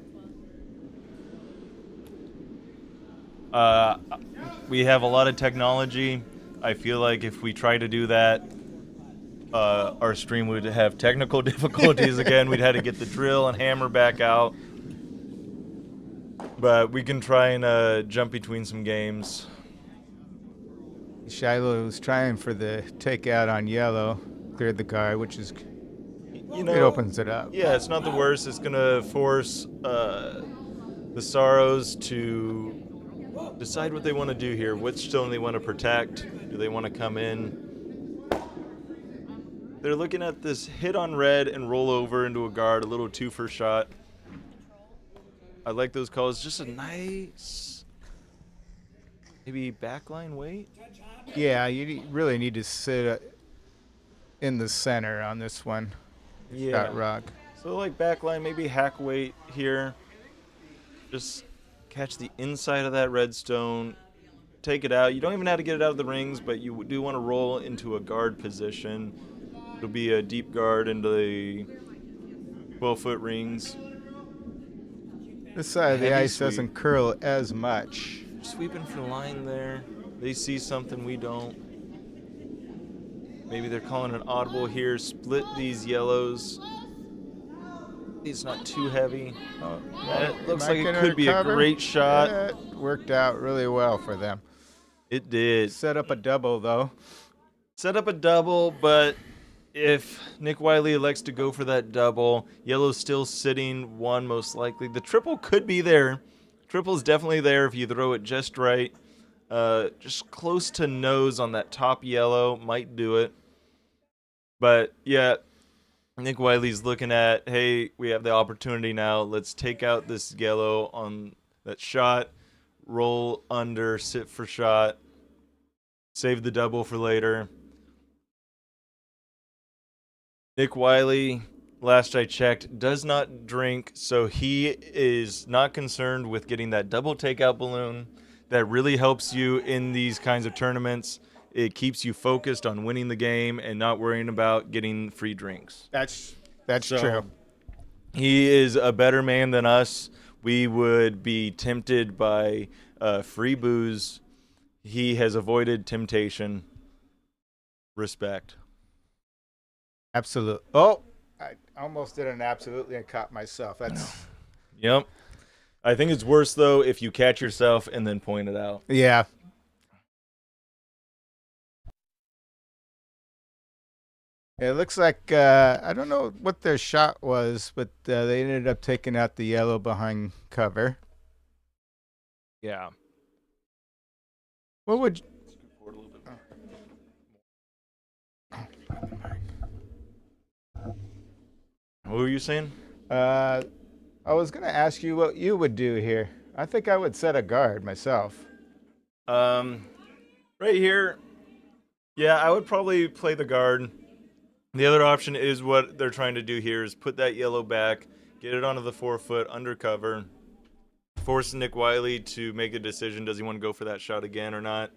We have a lot of technology. I feel like if we try to do that, our stream would have technical difficulties again. We'd have to get the drill and hammer back out. But we can try and jump between some games. Shiloh was trying for the takeout on yellow, cleared the guard, which is, You know, it opens it up. Yeah, it's not the worst. It's going to force the Sorrows to decide what they want to do here. Which stone they want to protect. Do they want to come in? They're looking at this hit on red and roll over into a guard, a little 2-for shot. I like those calls. Just a nice, maybe backline weight. Yeah, you really need to sit in the center on this one. Yeah. Shot rock. So like backline, maybe hack weight here. Just catch the inside of that red stone, take it out. You don't even have to get it out of the rings, but you do want to roll into a guard position. It'll be a deep guard into the 12-foot rings. This side of the Heavy ice sweep. doesn't curl as much. Sweeping for line there. They see something we don't. Maybe they're calling an audible here. Split these yellows. It's not too heavy. It looks like it could be a great shot. It worked out really well for them. It did. Set up a double, though. Set up a double, but if Nick Wiley elects to go for that double, yellow's still sitting one most likely. The triple could be there. Triple's definitely there if you throw it just right. Just close to nose on that top yellow might do it. But yeah, Nick Wiley's looking at, hey, we have the opportunity now. Let's take out this yellow on that shot, roll under, sit for shot, save the double for later. Nick Wiley, last I checked, does not drink, so he is not concerned with getting that double takeout balloon. That really helps you in these kinds of tournaments. It keeps you focused on winning the game and not worrying about getting free drinks. That's So, true. He is a better man than us. We would be tempted by free booze. He has avoided temptation. Respect. Absolute. Oh, I almost did an absolutely and caught myself. That's Yep. I think it's worse, though, if you catch yourself and then point it out. yeah. It looks like I don't know what their shot was, but they ended up taking out the yellow behind cover. Yeah. What would What were you saying? I was gonna ask you what you would do here. I think I would set a guard myself. Right here, yeah, I would probably play the guard. The other option is what they're trying to do here is put that yellow back, get it onto the 4-foot undercover, force Nick Wiley to make a decision. Does he want to go for that shot again or not?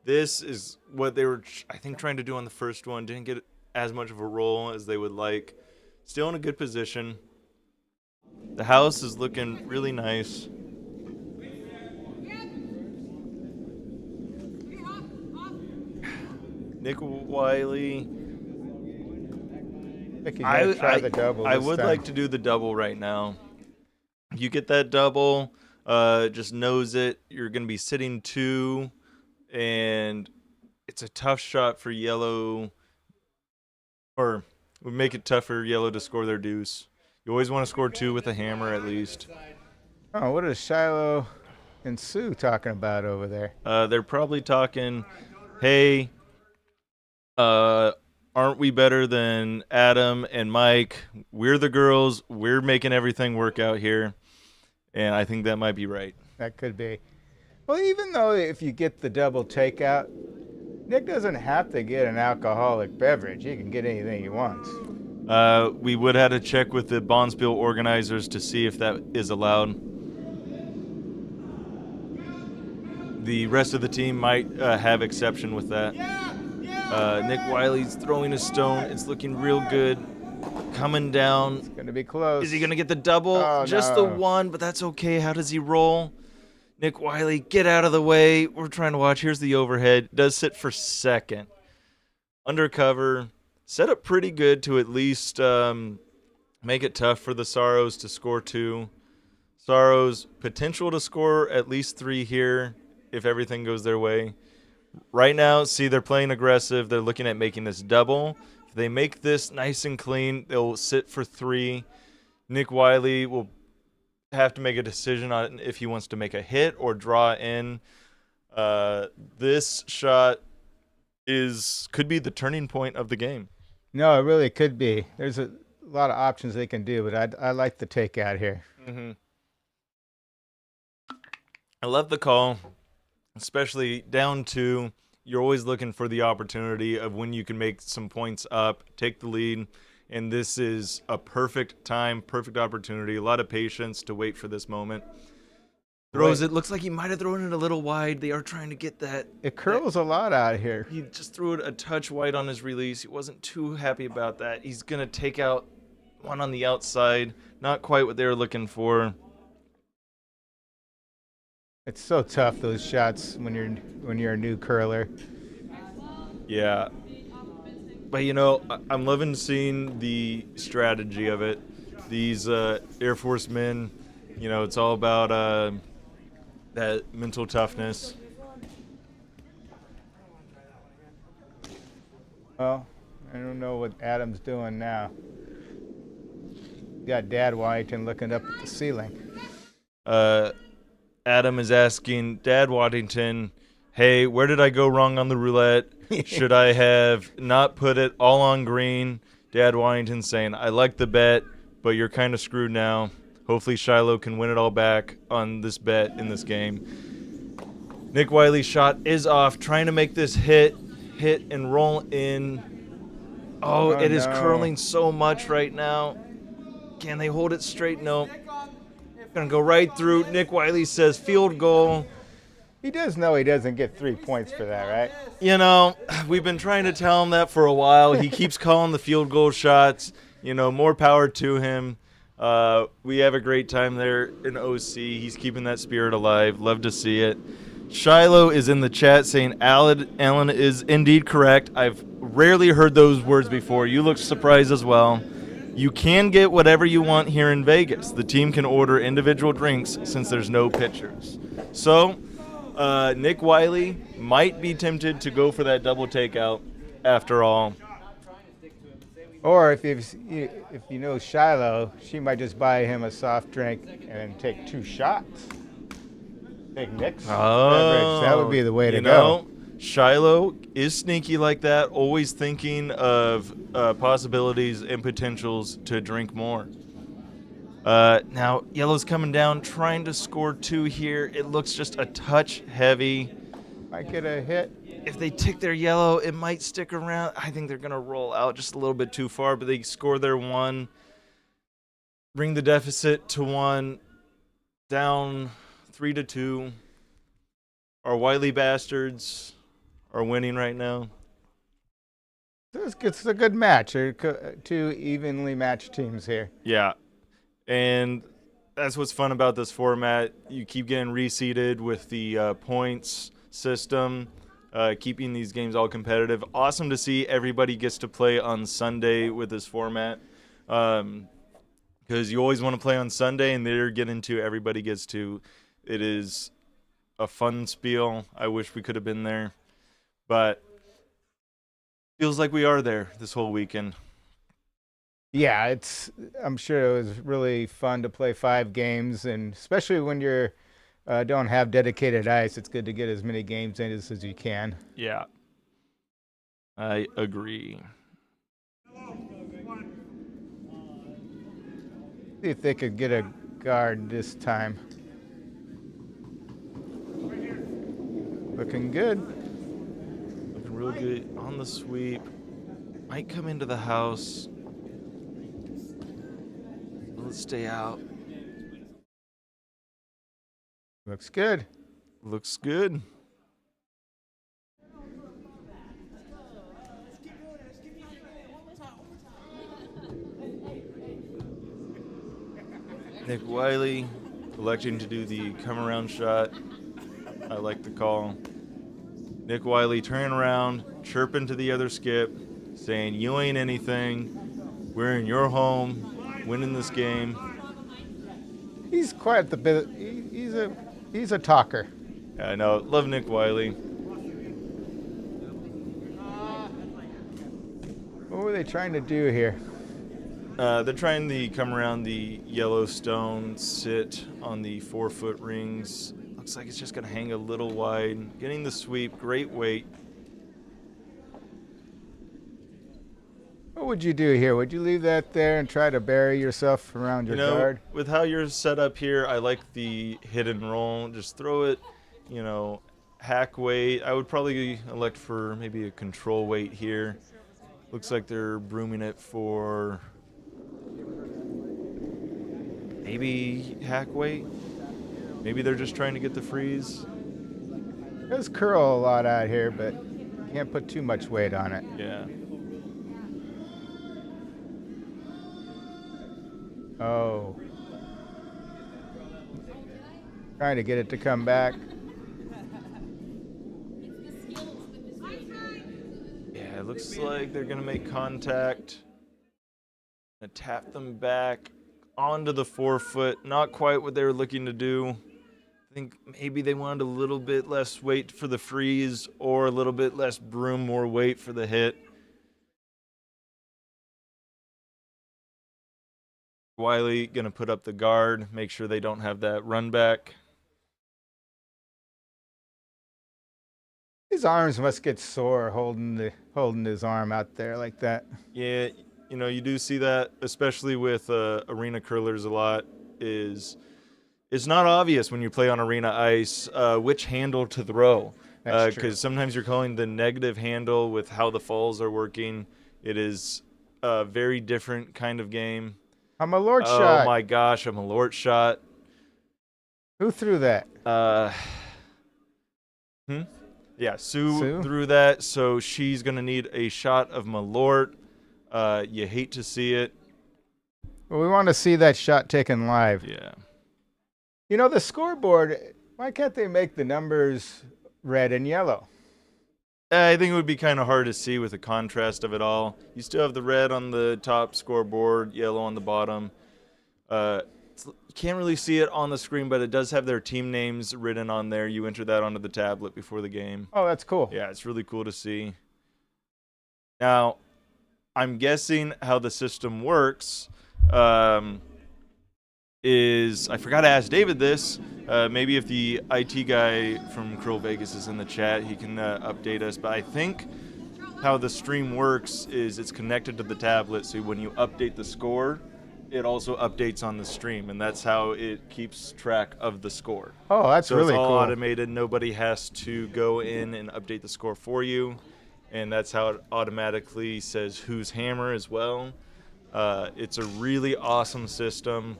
This is what they were, I think, trying to do on the first one. Didn't get as much of a roll as they would like. Still in a good position. The house is looking really nice. Nick Wiley. I think you gotta try the double. I this would time. like to do the double right now. You get that double, just nose it. You're going to be sitting 2, and it's a tough shot for yellow, or would make it tough for yellow to score their deuce. You always want to score 2 with a hammer at least. Oh, what is Shiloh and Sue talking about over there? They're probably talking, hey, aren't we better than Adam and Mike? We're the girls. We're making everything work out here. And I think that might be right. That could be. Well, even though if you get the double takeout, Nick doesn't have to get an alcoholic beverage. He can get anything he wants. We would have to check with the Bonspiel organizers to see if that is allowed. The rest of the team might have exception with that. Nick Wiley's throwing a stone. It's looking real good. Coming down. It's going to be close. Is he going to get the double? Oh, Just no. the one, but that's okay. How does he roll? Nick Wiley, get out of the way. We're trying to watch. Here's the overhead. Does sit for second. Undercover. Set up pretty good to at least make it tough for the Sorrows to score 2. Sorrows, potential to score at least 3 here if everything goes their way. Right now, see, they're playing aggressive. They're looking at making this double. If they make this nice and clean, they'll sit for 3. Nick Wiley will have to make a decision on if he wants to make a hit or draw in. This shot could be the turning point of the game. No, it really could be. There's a lot of options they can do, but I like the takeout here. Mm-hmm. I love the call, especially down 2. You're always looking for the opportunity of when you can make some points up, take the lead, and this is a perfect time, perfect opportunity, a lot of patience to wait for this moment. Throws it. Looks like he might have thrown it a little wide. They are trying to get that. It curls a lot out here. He just threw it a touch wide on his release. He wasn't too happy about that. He's going to take out one on the outside. Not quite what they were looking for. It's so tough, those shots, when you're a new curler. Yeah. But, you know, I'm loving seeing the strategy of it. These Air Force men, you know, it's all about that mental toughness. Well, I don't know what Adam's doing now. Got Dad Waddington looking up at the ceiling. Adam is asking Dad Waddington, hey, where did I go wrong on the roulette? Should I have not put it all on green? Dad Waddington saying, I like the bet, but you're kind of screwed now. Hopefully Shiloh can win it all back on this bet in this game. Nick Wiley's shot is off, trying to make this hit and roll in. Oh, it is curling so much right now. Can they hold it straight? No. Gonna go right through. Nick Wiley says field goal. He does know he doesn't get 3 points for that, right? You know, we've been trying to tell him that for a while. He keeps calling the field goal shots. You know, more power to him. We have a great time there in OC. He's keeping that spirit alive. Love to see it. Shiloh is in the chat saying Alan is indeed correct. I've rarely heard those words before. You look surprised as well. You can get whatever you want here in Vegas. The team can order individual drinks since there's no pitchers. So, Nick Wiley might be tempted to go for that double takeout after all. Or if you know Shiloh, she might just buy him a soft drink and then take 2 shots. Take Nick's beverage. That would be the way to go. Shiloh is sneaky like that, always thinking of possibilities and potentials to drink more. Now, Yellow's coming down, trying to score 2 here. It looks just a touch heavy. Might get a hit. If they tick their Yellow, it might stick around. I think they're going to roll out just a little bit too far, but they score their 1. Bring the deficit to 1. Down 3-2. Our Wiley Bastards are winning right now. It's a good match. There are 2 evenly matched teams here. Yeah. And that's what's fun about this format. You keep getting reseeded with the points system, keeping these games all competitive. Awesome to see everybody gets to play on Sunday with this format. Because you always want to play on Sunday, and they're getting to everybody gets to. It is a fun spiel. I wish we could have been there. But feels like we are there this whole weekend. Yeah, I'm sure it was really fun to play 5 games, and especially when you're don't have dedicated ice, it's good to get as many games in as you can. Yeah, I agree. See if they could get a guard this time. Looking good. Looking real good on the sweep. Might come into the house. Let's stay out. Looks good. Looks good. Nick Wiley electing to do the come around shot. I like the call. Nick Wiley turning around, chirping to the other skip, saying, you ain't anything. We're in your home, winning this game. He's quite the bit. He's a talker. Yeah, I know. Love Nick Wiley. What were they trying to do here? They're trying to come around the Yellowstone, sit on the 4-foot rings. Looks like it's just going to hang a little wide. Getting the sweep, great weight. What would you do here? Would you leave that there and try to bury yourself around your guard? With how you're set up here, I like the hit and roll. Just throw it, hack weight. I would probably elect for maybe a control weight here. Looks like they're brooming it for maybe hack weight. Maybe they're just trying to get the freeze. Does curl a lot out here, but you can't put too much weight on it. Yeah. Oh. Trying to get it to come back. Yeah, it looks like they're going to make contact. Gonna tap them back onto the 4-foot. Not quite what they were looking to do. I think maybe they wanted a little bit less weight for the freeze or a little bit less broom, more weight for the hit. Wiley gonna put up the guard, make sure they don't have that run back. His arms must get sore holding his arm out there like that. Yeah, you know, you do see that, especially with arena curlers a lot, is it's not obvious when you play on arena ice which handle to throw. That's true. Because sometimes you're calling the negative handle with how the falls are working. It is a very different kind of game. I'm a Lord shot. Oh my gosh, I'm a Lord shot. Who threw that? Yeah, Sue threw that, so she's going to need a shot of Malort. You hate to see it. Well, we want to see that shot taken live. Yeah. You know, the scoreboard, why can't they make the numbers red and yellow? I think it would be kind of hard to see with the contrast of it all. You still have the red on the top scoreboard, yellow on the bottom. You can't really see it on the screen, but it does have their team names written on there. You enter that onto the tablet before the game. Oh, that's cool. Yeah, it's really cool to see. Now, I'm guessing how the system works is, I forgot to ask David this, maybe if the IT guy from CurlVegas is in the chat, he can update us, but I think how the stream works is it's connected to the tablet, so when you update the score, it also updates on the stream, and that's how it keeps track of the score. Oh, that's really it's all cool. automated. Nobody has to go in and update the score for you, and that's how it automatically says whose hammer as well. It's a really awesome system,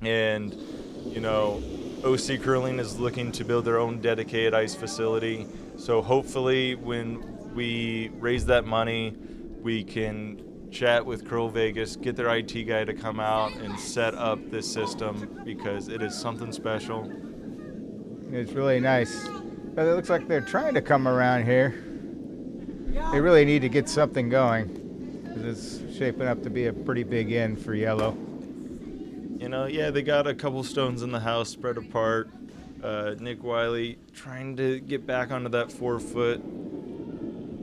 and you know, OC Curling is looking to build their own dedicated ice facility. So hopefully, when we raise that money, we can chat with CurlVegas, get their IT guy to come out and set up this system because it is something special. It's really nice. But it looks like they're trying to come around here. They really need to get something going because it's shaping up to be a pretty big end for yellow. You know, yeah, they got a couple stones in the house spread apart. Nick Wiley trying to get back onto that 4-foot.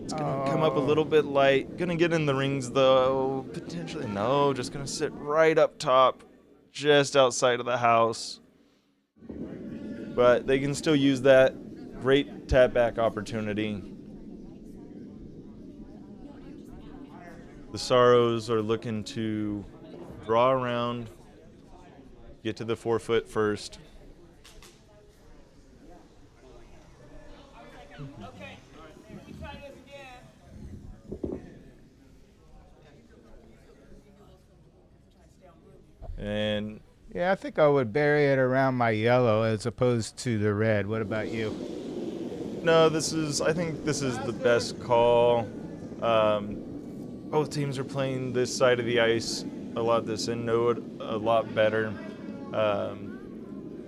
It's going to come up a little bit light. Going to get in the rings, though. Potentially, no. Just going to sit right up top, just outside of the house. But they can still use that. Great tap back opportunity. The Sorrows are looking to draw around, get to the 4-foot first. And yeah, I think I would bury it around my yellow as opposed to the red. What about you? no, I think this is the best call. Both teams are playing this side of the ice a lot this end, know it a lot better.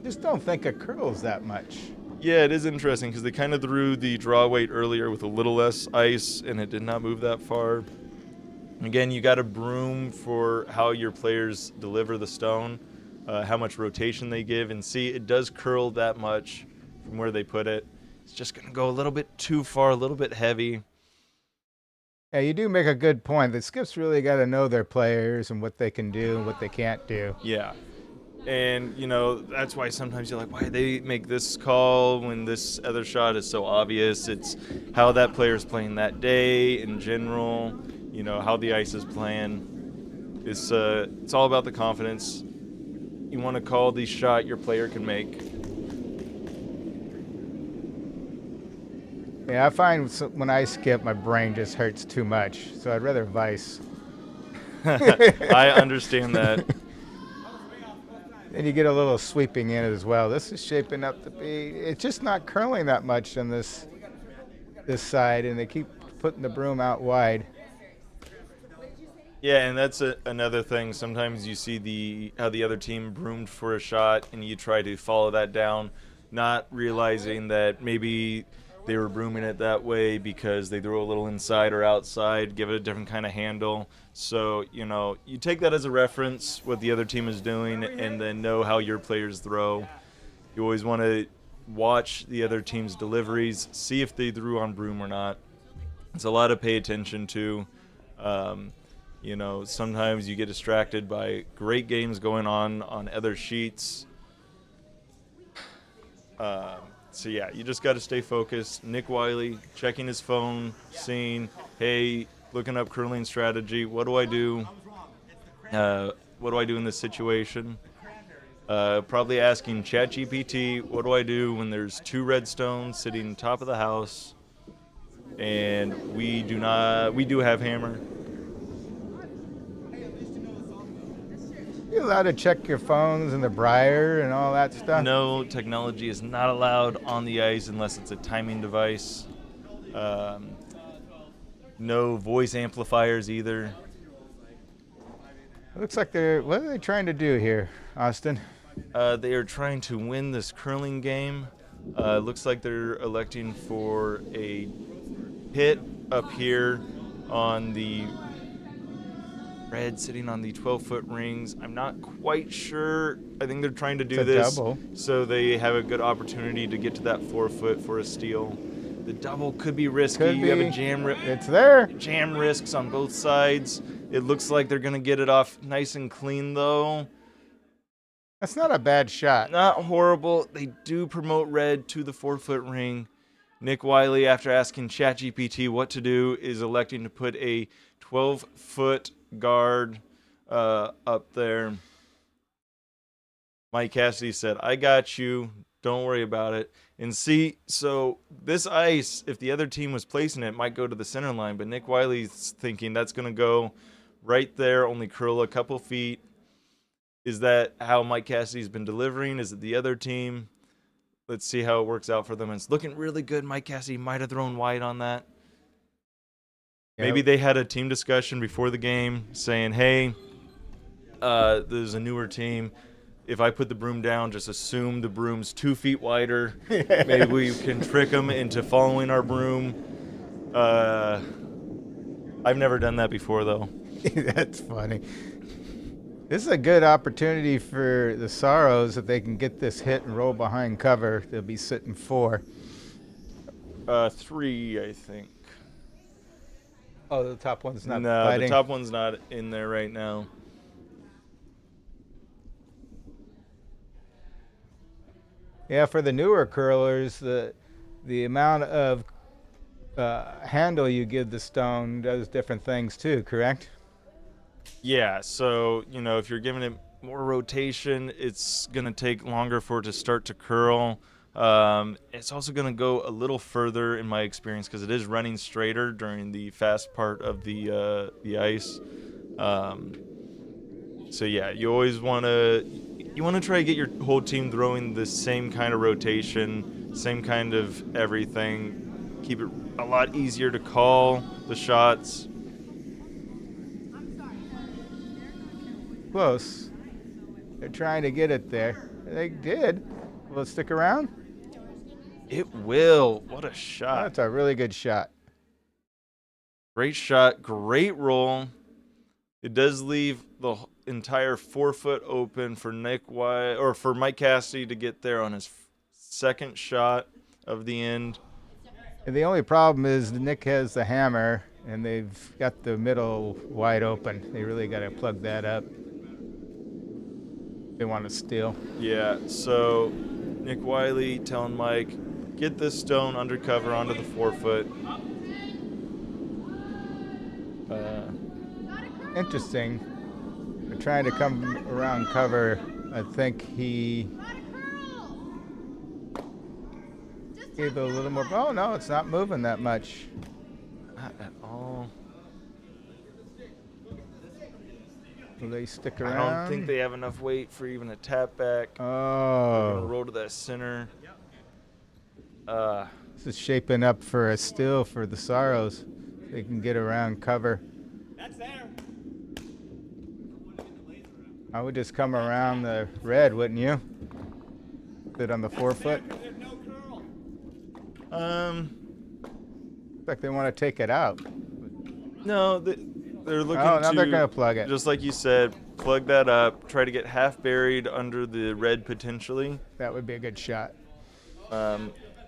Just don't think it curls that much. Yeah, it is interesting because they kind of threw the draw weight earlier with a little less ice, and it did not move that far. Again, you got a broom for how your players deliver the stone, how much rotation they give, and see, it does curl that much from where they put it. It's just going to go a little bit too far, a little bit heavy. Yeah, you do make a good point. The Skips really got to know their players and what they can do and what they can't do. Yeah. And, you know, that's why sometimes you're like, why they make this call when this other shot is so obvious? It's how that player's playing that day in general, you know, how the ice is playing. It's all about the confidence. You want to call the shot your player can make. Yeah, I find when I skip, my brain just hurts too much, so I'd rather vice. I understand that. Then you get a little sweeping in as well. This is shaping up to be, it's just not curling that much on this side, and they keep putting the broom out wide. Yeah, and that's another thing. Sometimes you see how the other team broomed for a shot, and you try to follow that down, not realizing that maybe they were brooming it that way because they threw a little inside or outside, give it a different kind of handle. So, you know, you take that as a reference, what the other team is doing, and then know how your players throw. You always want to watch the other team's deliveries, see if they threw on broom or not. It's a lot to pay attention to. You know, sometimes you get distracted by great games going on other sheets. So, yeah, you just got to stay focused. Nick Wiley checking his phone, seeing, hey, looking up curling strategy. What do I do? What do I do in this situation? Probably asking ChatGPT, what do I do when there's 2 red stones sitting on top of the house and we do have hammer. You allowed to check your phones and the briar and all that stuff? No, technology is not allowed on the ice unless it's a timing device. No voice amplifiers either. It looks like what are they trying to do here, Austin? They are trying to win this curling game. Looks like they're electing for a hit up here on the red, sitting on the 12-foot rings. I'm not quite sure. I think they're trying to do this double, so they have a good opportunity to get to that 4-foot for a steal. The double could be risky. You have a jam. It's there. Jam risks on both sides. It looks like they're going to get it off nice and clean, though. That's not a bad shot. Not horrible. They do promote red to the 4-foot ring. Nick Wiley, after asking ChatGPT what to do, is electing to put a 12-foot guard up there. Mike Cassidy said, I got you. Don't worry about it. And see, so this ice, if the other team was placing it, might go to the center line. But Nick Wiley's thinking that's going to go right there, only curl a couple feet. Is that how Mike Cassidy's been delivering? Is it the other team? Let's see how it works out for them. It's looking really good. Mike Cassidy might have thrown wide on that. Yep. Maybe they had a team discussion before the game saying, hey, there's a newer team. If I put the broom down, just assume the broom's 2 feet wider. Maybe we can trick them into following our broom. I've never done that before, though. That's funny. This is a good opportunity for the Sorrows if they can get this hit and roll behind cover. They'll be sitting 4. 3, I think. Oh, the top one's not No, fighting. the top one's not in there right now. Yeah, for the newer curlers, the amount of handle you give the stone does different things too, correct? Yeah, so, you know, if you're giving it more rotation, it's going to take longer for it to start to curl. It's also going to go a little further in my experience because it is running straighter during the fast part of the ice. So, yeah, you always want to try to get your whole team throwing the same kind of rotation, same kind of everything. Keep it a lot easier to call the shots. Close. They're trying to get it there. They did. Will it stick around? It will. What a shot. That's a really good shot. Great shot. Great roll. It does leave the entire 4-foot open for for Mike Cassidy to get there on his second shot of the end. And the only problem is Nick has the hammer, and they've got the middle wide open. They really got to plug that up. They want to steal. Yeah, so Nick Wiley telling Mike, get this stone undercover onto the 4-foot. Interesting. They're trying to come around cover. I think he gave it a little more. Oh, no, it's not moving that much. Not at all. Will they stick I around? don't think they have enough weight for even a tap back. They're Oh. gonna roll to that center. This is shaping up for a steal for the Sorrows. They can get around cover. That's there. I would just come around the red, wouldn't you? Sit on the 4-foot. There's no curl. Looks like they want to take it out. No, they're looking Oh, now to, they're gonna plug it. just like you said, plug that up, try to get half buried under the red potentially. That would be a good shot.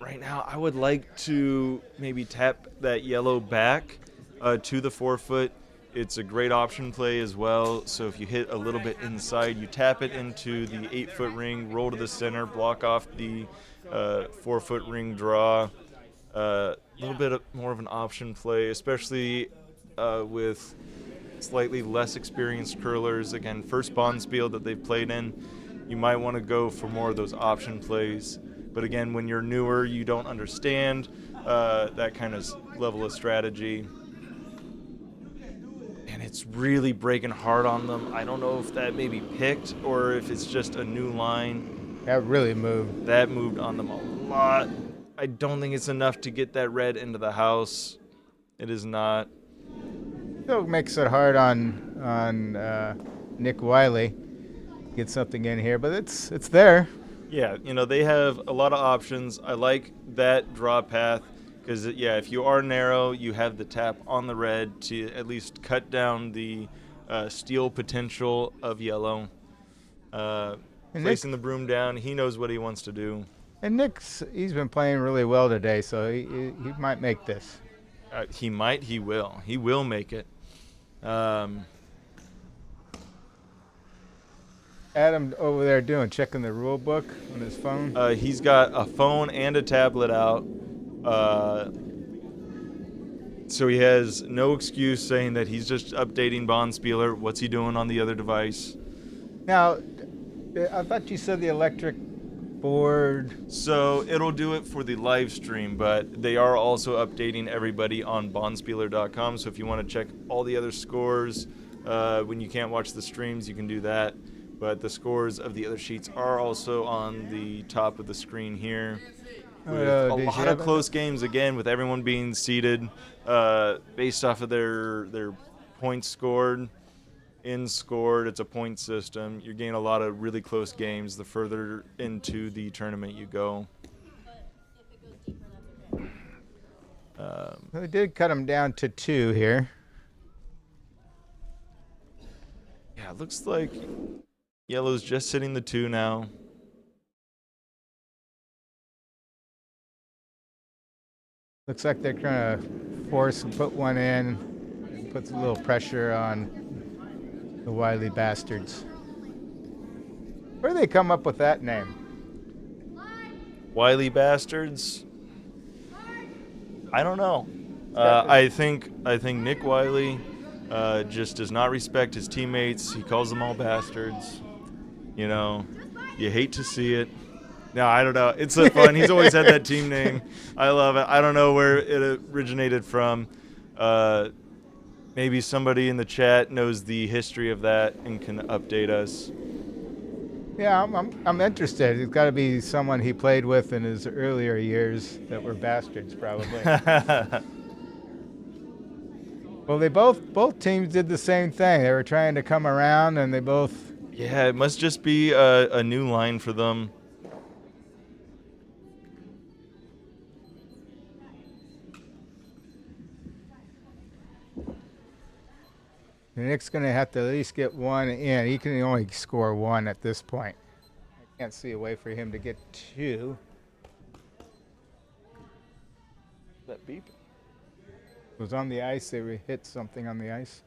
Right now, I would like to maybe tap that yellow back to the 4-foot. It's a great option play as well. So if you hit a little bit inside, you tap it into the 8-foot ring, roll to the center, block off the 4-foot ring draw. A little bit more of an option play, especially with slightly less experienced curlers. Again, first Bonspiel that they've played in, you might want to go for more of those option plays. But again, when you're newer, you don't understand that kind of level of strategy. And it's really breaking hard on them. I don't know if that may be picked or if it's just a new line. That really moved. That moved on them a lot. I don't think it's enough to get that red into the house. It is not. Still makes it hard on Nick Wiley. Get something in here, but it's there. Yeah, they have a lot of options. I like that draw path because, yeah, if you are narrow, you have the tap on the red to at least cut down the steal potential of yellow. Placing the broom down, he knows what he wants to do. And he's been playing really well today, so he might make this. He might, he will. He will make it. Adam over there checking the rule book on his phone. He's got a phone and a tablet out. So he has no excuse saying that he's just updating Bonspieler. What's he doing on the other device? Now, I thought you said the electric board. So it'll do it for the live stream, but they are also updating everybody on bonspieler.com. So if you want to check all the other scores when you can't watch the streams, you can do that. But the scores of the other sheets are also on the top of the screen here. With a lot of close games, again, with everyone being seeded based off of their points scored. Scored, it's a point system. You're getting a lot of really close games the further into the tournament you go. They did cut him down to 2 here. Yeah, it looks like yellow's just sitting the 2 now. Looks like they're trying to force and put one in. It puts a little pressure on the Wiley Bastards. Where do they come up with that name? Wiley Bastards? I don't know. I think Nick Wiley just does not respect his teammates. He calls them all bastards. You hate to see it. No, I don't know. It's so fun. He's always had that team name. I love it. I don't know where it originated from. Maybe somebody in the chat knows the history of that and can update us. Yeah, I'm interested. It's got to be someone he played with in his earlier years that were bastards, probably. Well, they both teams did the same thing. They were trying to come around, and they both. Yeah, it must just be a new line for them. Nick's going to have to at least get one in. He can only score 1 at this point. I can't see a way for him to get 2. That beep. It was on the ice. They hit something on the ice.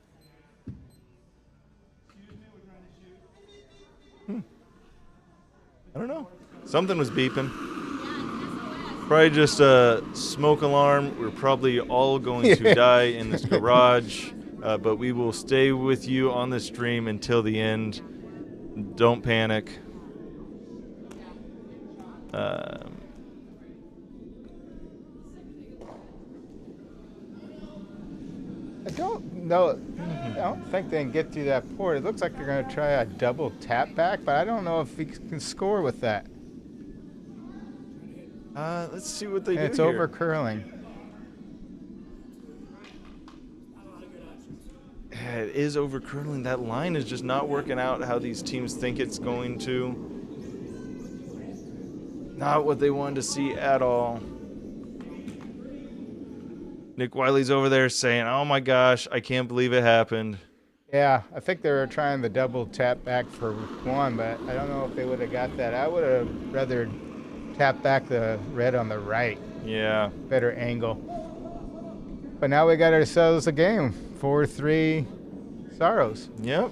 I don't know. Something was beeping. Probably just a smoke alarm. We're probably all going to die in this garage. But we will stay with you on the stream until the end. Don't panic. don't know. I don't think they can get through that port. It looks like they're going to try a double tap back, but I don't know if he can score with that. Let's see what they do It's here. over curling. Yeah, it is over curling. That line is just not working out how these teams think it's going to. Not what they wanted to see at all. Nick Wiley's over there saying, "Oh my gosh, I can't believe it happened." Yeah, I think they were trying the double tap back for one, but I don't know if they would have got that. I would have rather tap back the red on the right. Yeah. Better angle. But now we got ourselves a game. 4-3 Sorrows. Yep.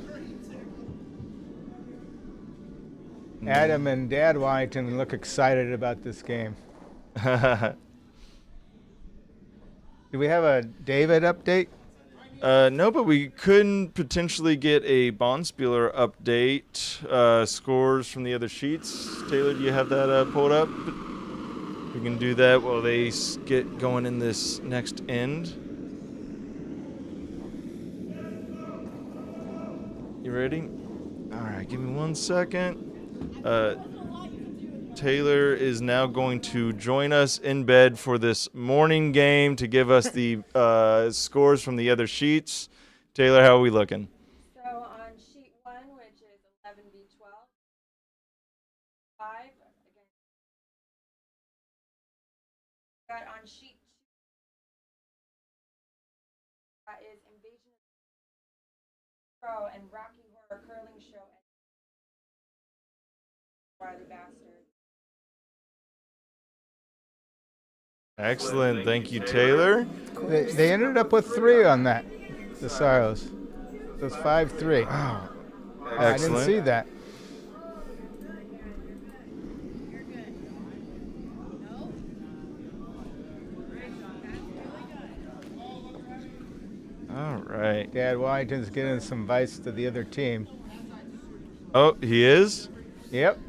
Adam and Dad Washington look excited about this game. Do we have a David update? No, but we couldn't potentially get a Bonspieler update. Scores from the other sheets. Taylor, do you have that pulled up? We can do that while they get going in this next end. You ready? All right, give me 1 second. Taylor is now going to join us in bed for this morning game to give us the scores from the other sheets. Taylor, how are we looking? So on sheet 1, which is 11v12, 5 against. Got on sheet 2, that is Invasion of Pro and Rocky Horror Curling Show at Wiley Bastards. Excellent. Thank you, Taylor. They ended up with 3 on that, the Sorrows. So it's 5-3. Wow. I didn't see that. All right. Dad Washington's getting some advice to the other team. Oh, he is? Yep.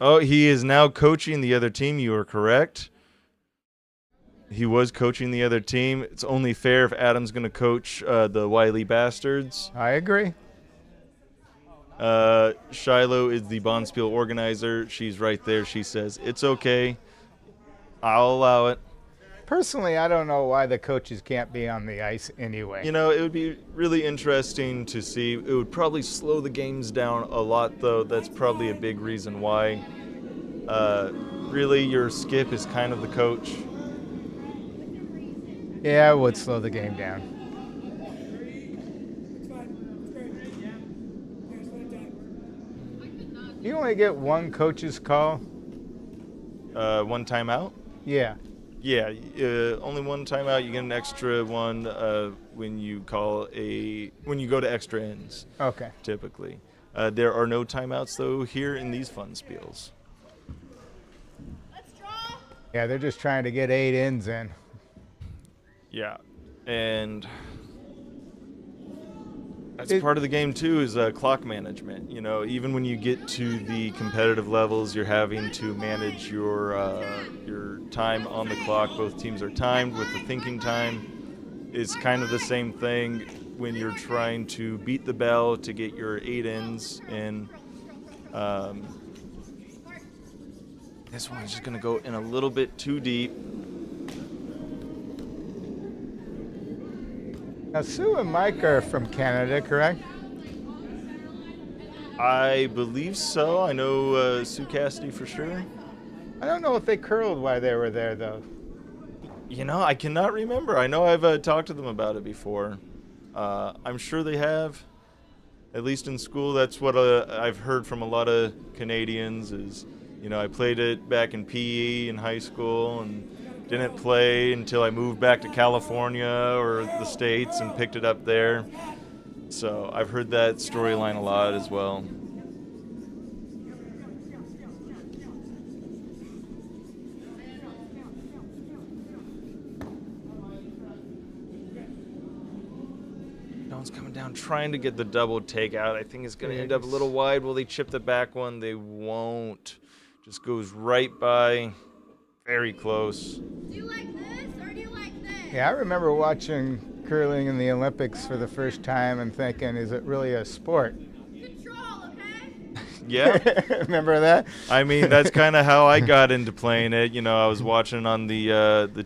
Oh, he is now coaching the other team. You are correct. He was coaching the other team. It's only fair if Adam's going to coach the Wiley Bastards. I agree. Shiloh is the Bonspiel organizer. She's right there. She says, it's okay. I'll allow it. Personally, I don't know why the coaches can't be on the ice anyway. You know, it would be really interesting to see. It would probably slow the games down a lot, though. That's probably a big reason why. Really, your skip is kind of the coach. Yeah, it would slow the game down. You only get one coach's call? One timeout? Yeah. Yeah, only one timeout. You get an extra one when you go to extra ends. Okay. Typically, there are no timeouts though here in these fun spiels. Let's draw. Yeah, they're just trying to get 8 ends in. Yeah, and that's part of the game too, is clock management. You know, even when you get to the competitive levels, you're having to manage your time on the clock. Both teams are timed with the thinking time. It's kind of the same thing when you're trying to beat the bell to get your 8 ends in. This one's just going to go in a little bit too deep. Now, Sue and Mike are from Canada, correct? I believe so. I know Sue Cassidy for sure. I don't know if they curled while they were there, though. You know, I cannot remember. I know I've talked to them about it before. I'm sure they have. At least in school, that's what I've heard from a lot of Canadians is, you know, I played it back in PE in high school and didn't play until I moved back to California or the States and picked it up there. So I've heard that storyline a lot as well. Jones coming down trying to get the double takeout. I think it's going to end up a little wide. Will they chip the back one? They won't. Just goes right by. Very close. Do you like this or do you like this? Yeah, I remember watching curling in the Olympics for the first time and thinking, is it really a sport? Control, okay? Yeah. Remember that? I mean, that's kind of how I got into playing it. You know, I was watching on the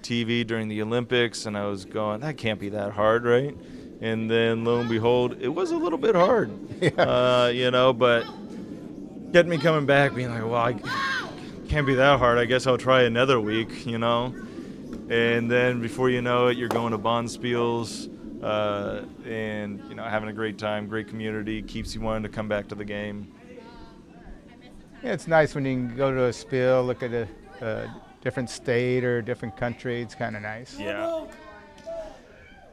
TV during the Olympics, and I was going, that can't be that hard, right? And then lo and behold, it was a little bit hard. Yeah. You know, but kept me coming back, being like, well, I can't be that hard. I guess I'll try another week, you know? And then before you know it, you're going to Bonspiels, and, you know, having a great time, great community, keeps you wanting to come back to the game. Yeah, it's nice when you can go to a spiel, look at a different state or different country. It's kind of nice. Yeah.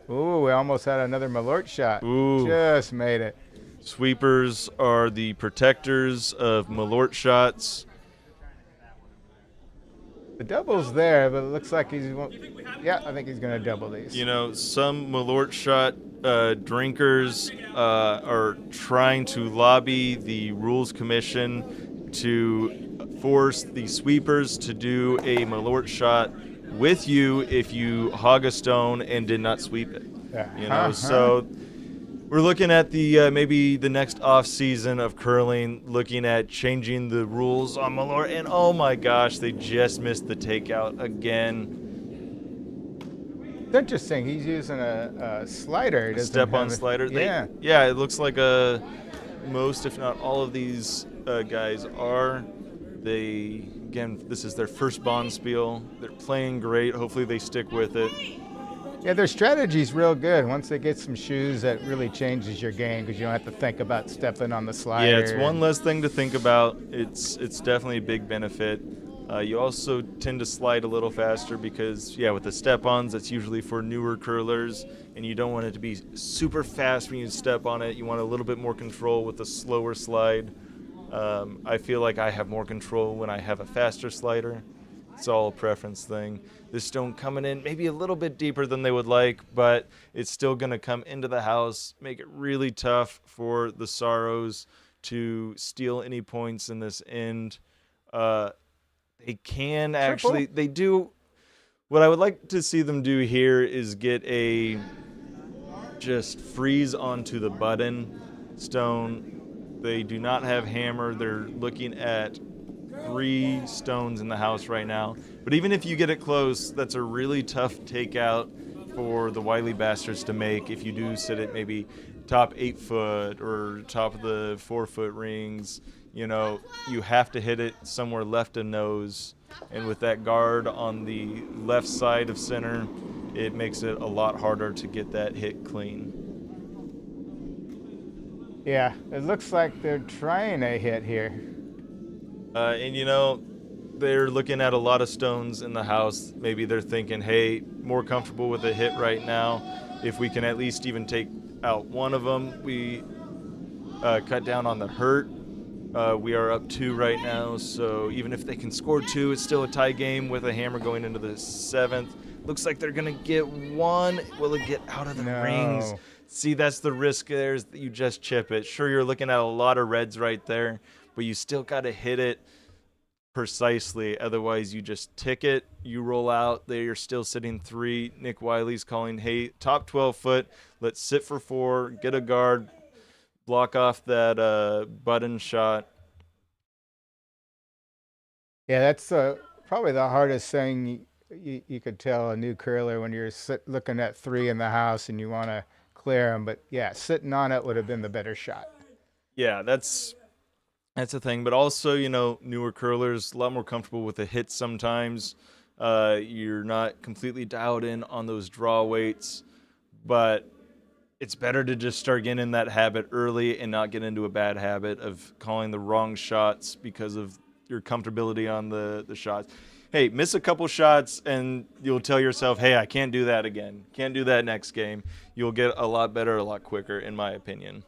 Ooh, we almost had another Malort shot. Ooh. Just made it. Sweepers are the protectors of Malort shots. The double's there, but it looks like he's. Yeah, I think he's going to double these. You know, some Malort shot drinkers are trying to lobby the Rules Commission to force the sweepers to do a Malort shot with you if you hog a stone and did not sweep it. You know, so we're looking at the maybe the next off season of curling, looking at changing the rules on Malort, and oh my gosh, they just missed the takeout again. It's interesting. He's using a slider. He doesn't Step-on have a- slider. Yeah. Yeah, it looks like most, if not all of these guys are. They, again, this is their first Bonspiel. They're playing great. Hopefully they stick with it. Yeah, their strategy's real good. Once they get some shoes, that really changes your game because you don't have to think about stepping on the slider. Yeah, it's one less thing to think about. It's definitely a big benefit. You also tend to slide a little faster because, yeah, with the step-ons, that's usually for newer curlers, and you don't want it to be super fast when you step on it. You want a little bit more control with a slower slide. I feel like I have more control when I have a faster slider. It's all a preference thing. This stone coming in maybe a little bit deeper than they would like, but it's still going to come into the house, make it really tough for the Sorrows to steal any points in this end. They can actually, they do, what I would like to see them do here is get a just freeze onto the button stone. They do not have hammer. They're looking at 3 stones in the house right now. But even if you get it close, that's a really tough takeout for the Wiley Bastards to make if you do sit at maybe top 8 foot or top of the 4 foot rings. You know, you have to hit it somewhere left of nose. And with that guard on the left side of center, it makes it a lot harder to get that hit clean. Yeah, it looks like they're trying a hit here. And, you know, they're looking at a lot of stones in the house. Maybe they're thinking, hey, more comfortable with a hit right now. If we can at least even take out one of them, we cut down on the hurt. We are up 2 right now, so even if they can score 2, it's still a tie game with a hammer going into the 7th. Looks like they're going to get 1. Will it get out of the rings? See, that's the risk there, is that you just chip it. Sure, you're looking at a lot of reds right there, but you still got to hit it precisely. Otherwise, you just tick it, you roll out. You're still sitting 3. Nick Wiley's calling, hey, top 12 foot, let's sit for 4, get a guard, block off that button shot. Yeah, that's probably the hardest thing you could tell a new curler when you're looking at 3 in the house and you want to clear them. But yeah, sitting on it would have been the better shot. Yeah, that's the thing. But also, you know, newer curlers, a lot more comfortable with the hits sometimes. You're not completely dialed in on those draw weights, but it's better to just start getting in that habit early and not get into a bad habit of calling the wrong shots because of your comfortability on the shots. Hey, miss a couple shots and you'll tell yourself, hey, I can't do that again. Can't do that next game. You'll get a lot better a lot quicker, in my opinion.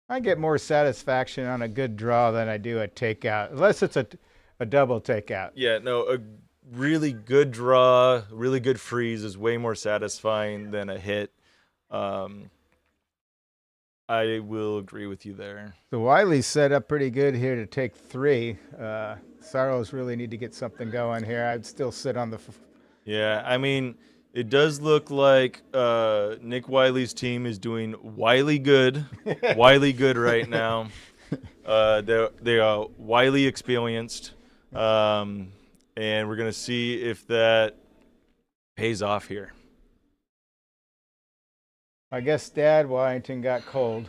I get more satisfaction on a good draw than I do a takeout, unless it's a double takeout. Yeah, no, a really good draw, really good freeze is way more satisfying than a hit. I will agree with you there. The Wiley's set up pretty good here to take 3. Sorrows really need to get something going here. I'd still sit on the... Yeah, I mean, It does look like Nick Wiley's team is doing Wiley good. Wiley good right now. They are Wiley experienced. And we're going to see if that pays off here. I guess Dad Washington got cold.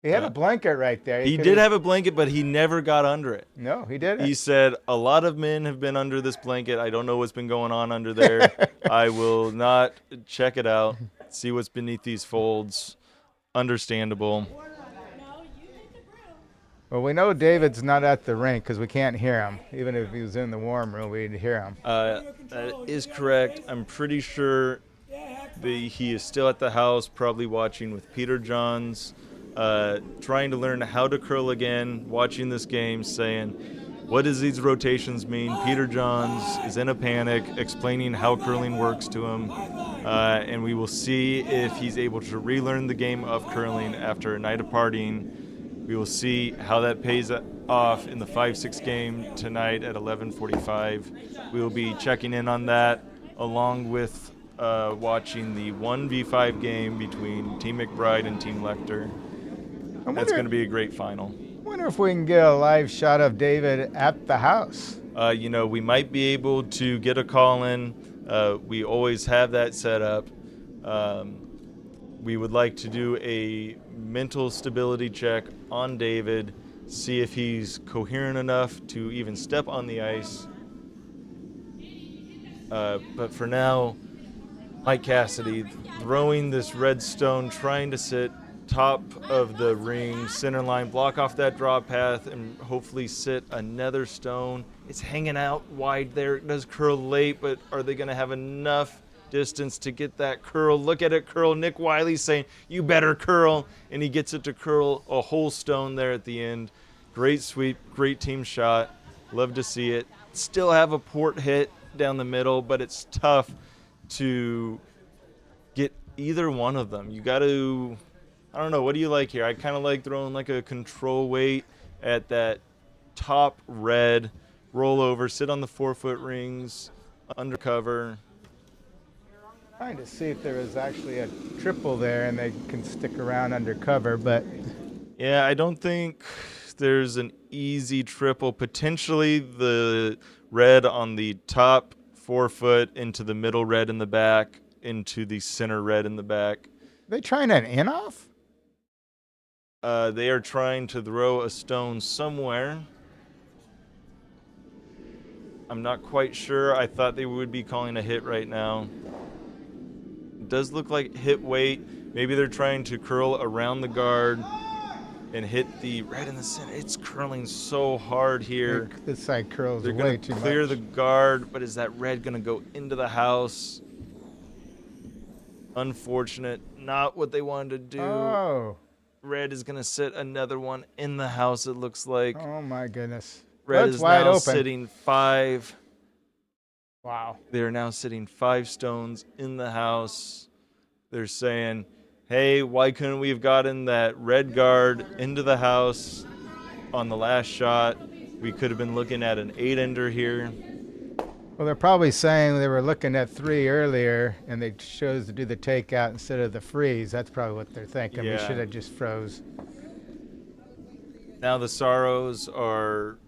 He had a blanket right there. He did have a blanket, but he never got under it. No, he didn't. He said, a lot of men have been under this blanket. I don't know what's been going on under there. I will not check it out, see what's beneath these folds. Understandable. Well, we know David's not at the rink because we can't hear him. Even if he was in the warm room, we'd hear him. That is correct. I'm pretty sure he is still at the house, probably watching with Peter Johns. Trying to learn how to curl again, watching this game, saying, what does these rotations mean? Peter Johns is in a panic, explaining how curling works to him, and we will see if he's able to relearn the game of curling after a night of partying. We will see how that pays off in the 5-6 game tonight at 11:45. We will be checking in on that along with watching the 1v5 game between Team McBride and Team Lecter. That's going to be a great final. I wonder if we can get a live shot of David at the house. We might be able to get a call in. We always have that set up. We would like to do a mental stability check on David, see if he's coherent enough to even step on the ice. But for now, Mike Cassidy throwing this red stone, trying to sit top of the ring, center line, block off that draw path, and hopefully sit another stone. It's hanging out wide there. It does curl late, but are they going to have enough distance to get that curl? Look at it curl. Nick Wiley saying, you better curl, and he gets it to curl a whole stone there at the end. Great sweep, great team shot. Love to see it. Still have a port hit down the middle, but it's tough to get either one of them. You got to... I don't know. What do you like here? I kind of like throwing like a control weight at that top red, roll over, sit on the 4-foot rings, undercover. Trying to see if there was actually a triple there and they can stick around undercover, but... Yeah, I don't think there's an easy triple. Potentially the red on the top 4-foot into the middle red in the back, into the center red in the back. Are they trying an in-off? They are trying to throw a stone somewhere. I'm not quite sure. I thought they would be calling a hit right now. It does look like hit weight. Maybe they're trying to curl around the guard and hit the red in the center. It's curling so hard here. This side curls They're way going too to clear much. the guard, but is that red going to go into the house? Unfortunate. Not what they wanted to do. Oh. Red is going to sit another one in the house, it looks like. Oh, my goodness. Red That's is wide now open. sitting 5. Wow. They are now sitting 5 stones in the house. They're saying, hey, why couldn't we have gotten that red guard into the house on the last shot? We could have been looking at an 8-ender here. Well, they're probably saying they were looking at 3 earlier, and they chose to do the takeout instead of the freeze. That's probably what they're thinking. We Yeah. should have just froze. Now the Sorrows are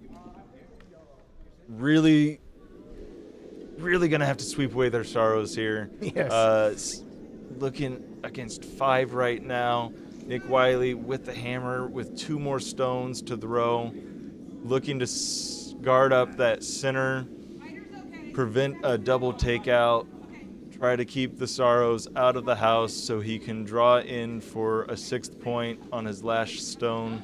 really going to have to sweep away their sorrows here. Yes. Looking against 5 right now. Nick Wiley with the hammer with 2 more stones to throw. Looking to guard up that center. Prevent a double takeout. Try to keep the Sorrows out of the house so he can draw in for a 6th point on his last stone.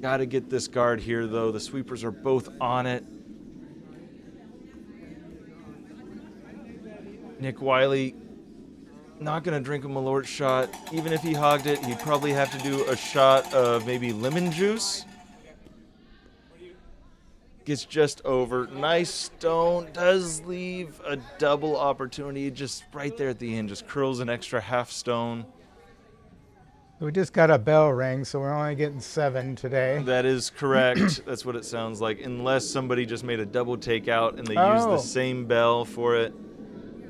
Got to get this guard here, though. The sweepers are both on it. Nick Wiley not going to drink a Malort shot. Even if he hogged it, he'd probably have to do a shot of maybe lemon juice. Gets just over. Nice stone. Does leave a double opportunity just right there at the end. Just curls an extra half stone. We just got a bell ring, so we're only getting 7 today. That is correct. That's what it sounds like. Unless somebody just made a double takeout and they used the same bell for it.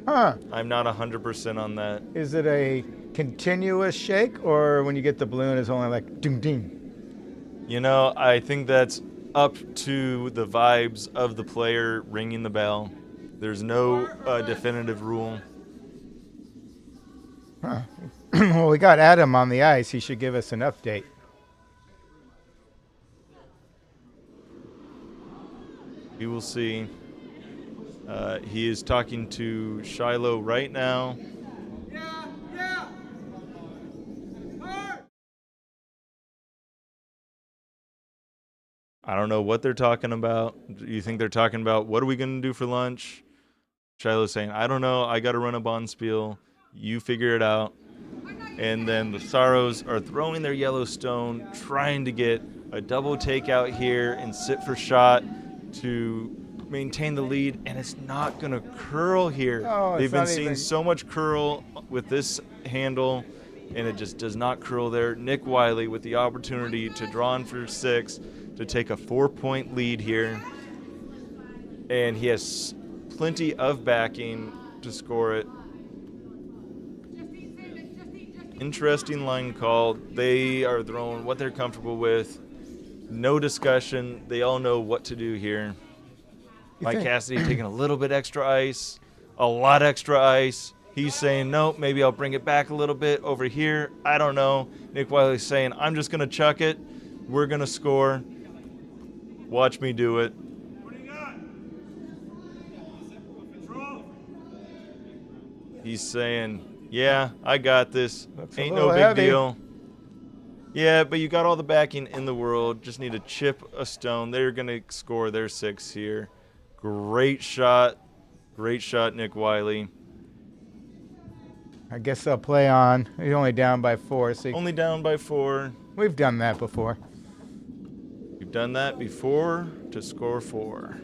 Huh. I'm not 100% on that. Is it a continuous shake, or when you get the balloon, it's only like ding ding? You know, I think that's up to the vibes of the player ringing the bell. There's no definitive rule. Huh. Well, we got Adam on the ice. He should give us an update. We will see. He is talking to Shiloh right now. Yeah. Hard. I don't know what they're talking about. Do you think they're talking about what are we going to do for lunch? Shiloh's saying, I don't know. I got to run a Bonspiel. You figure it out. And then the Sorrows are throwing their Yellowstone, trying to get a double takeout here and sit for shot to maintain the lead, and it's not going to curl here. Oh, They've been seeing so much curl with this handle, and it just does not curl there. Nick Wiley with the opportunity to draw in for 6 to take a 4-point lead here, and he has plenty of backing to score it. Interesting line call. They are throwing what they're comfortable with. No discussion. They all know what to do here. Mike Cassidy taking a little bit extra ice, a lot extra ice. He's saying, no, maybe I'll bring it back a little bit over here. I don't know. Nick Wiley's saying, I'm just going to chuck it. We're going to score. Watch me do it. What do you got? Control. He's saying, yeah, I got this. That's a Ain't no little big heavy. deal. Yeah, but you got all the backing in the world. Just need to chip a stone. They're going to score their 6 here. Great shot. Great shot, Nick Wiley. I guess they'll play on. He's only down by 4. So Only down by 4. we've done that before. We've done that before to score 4.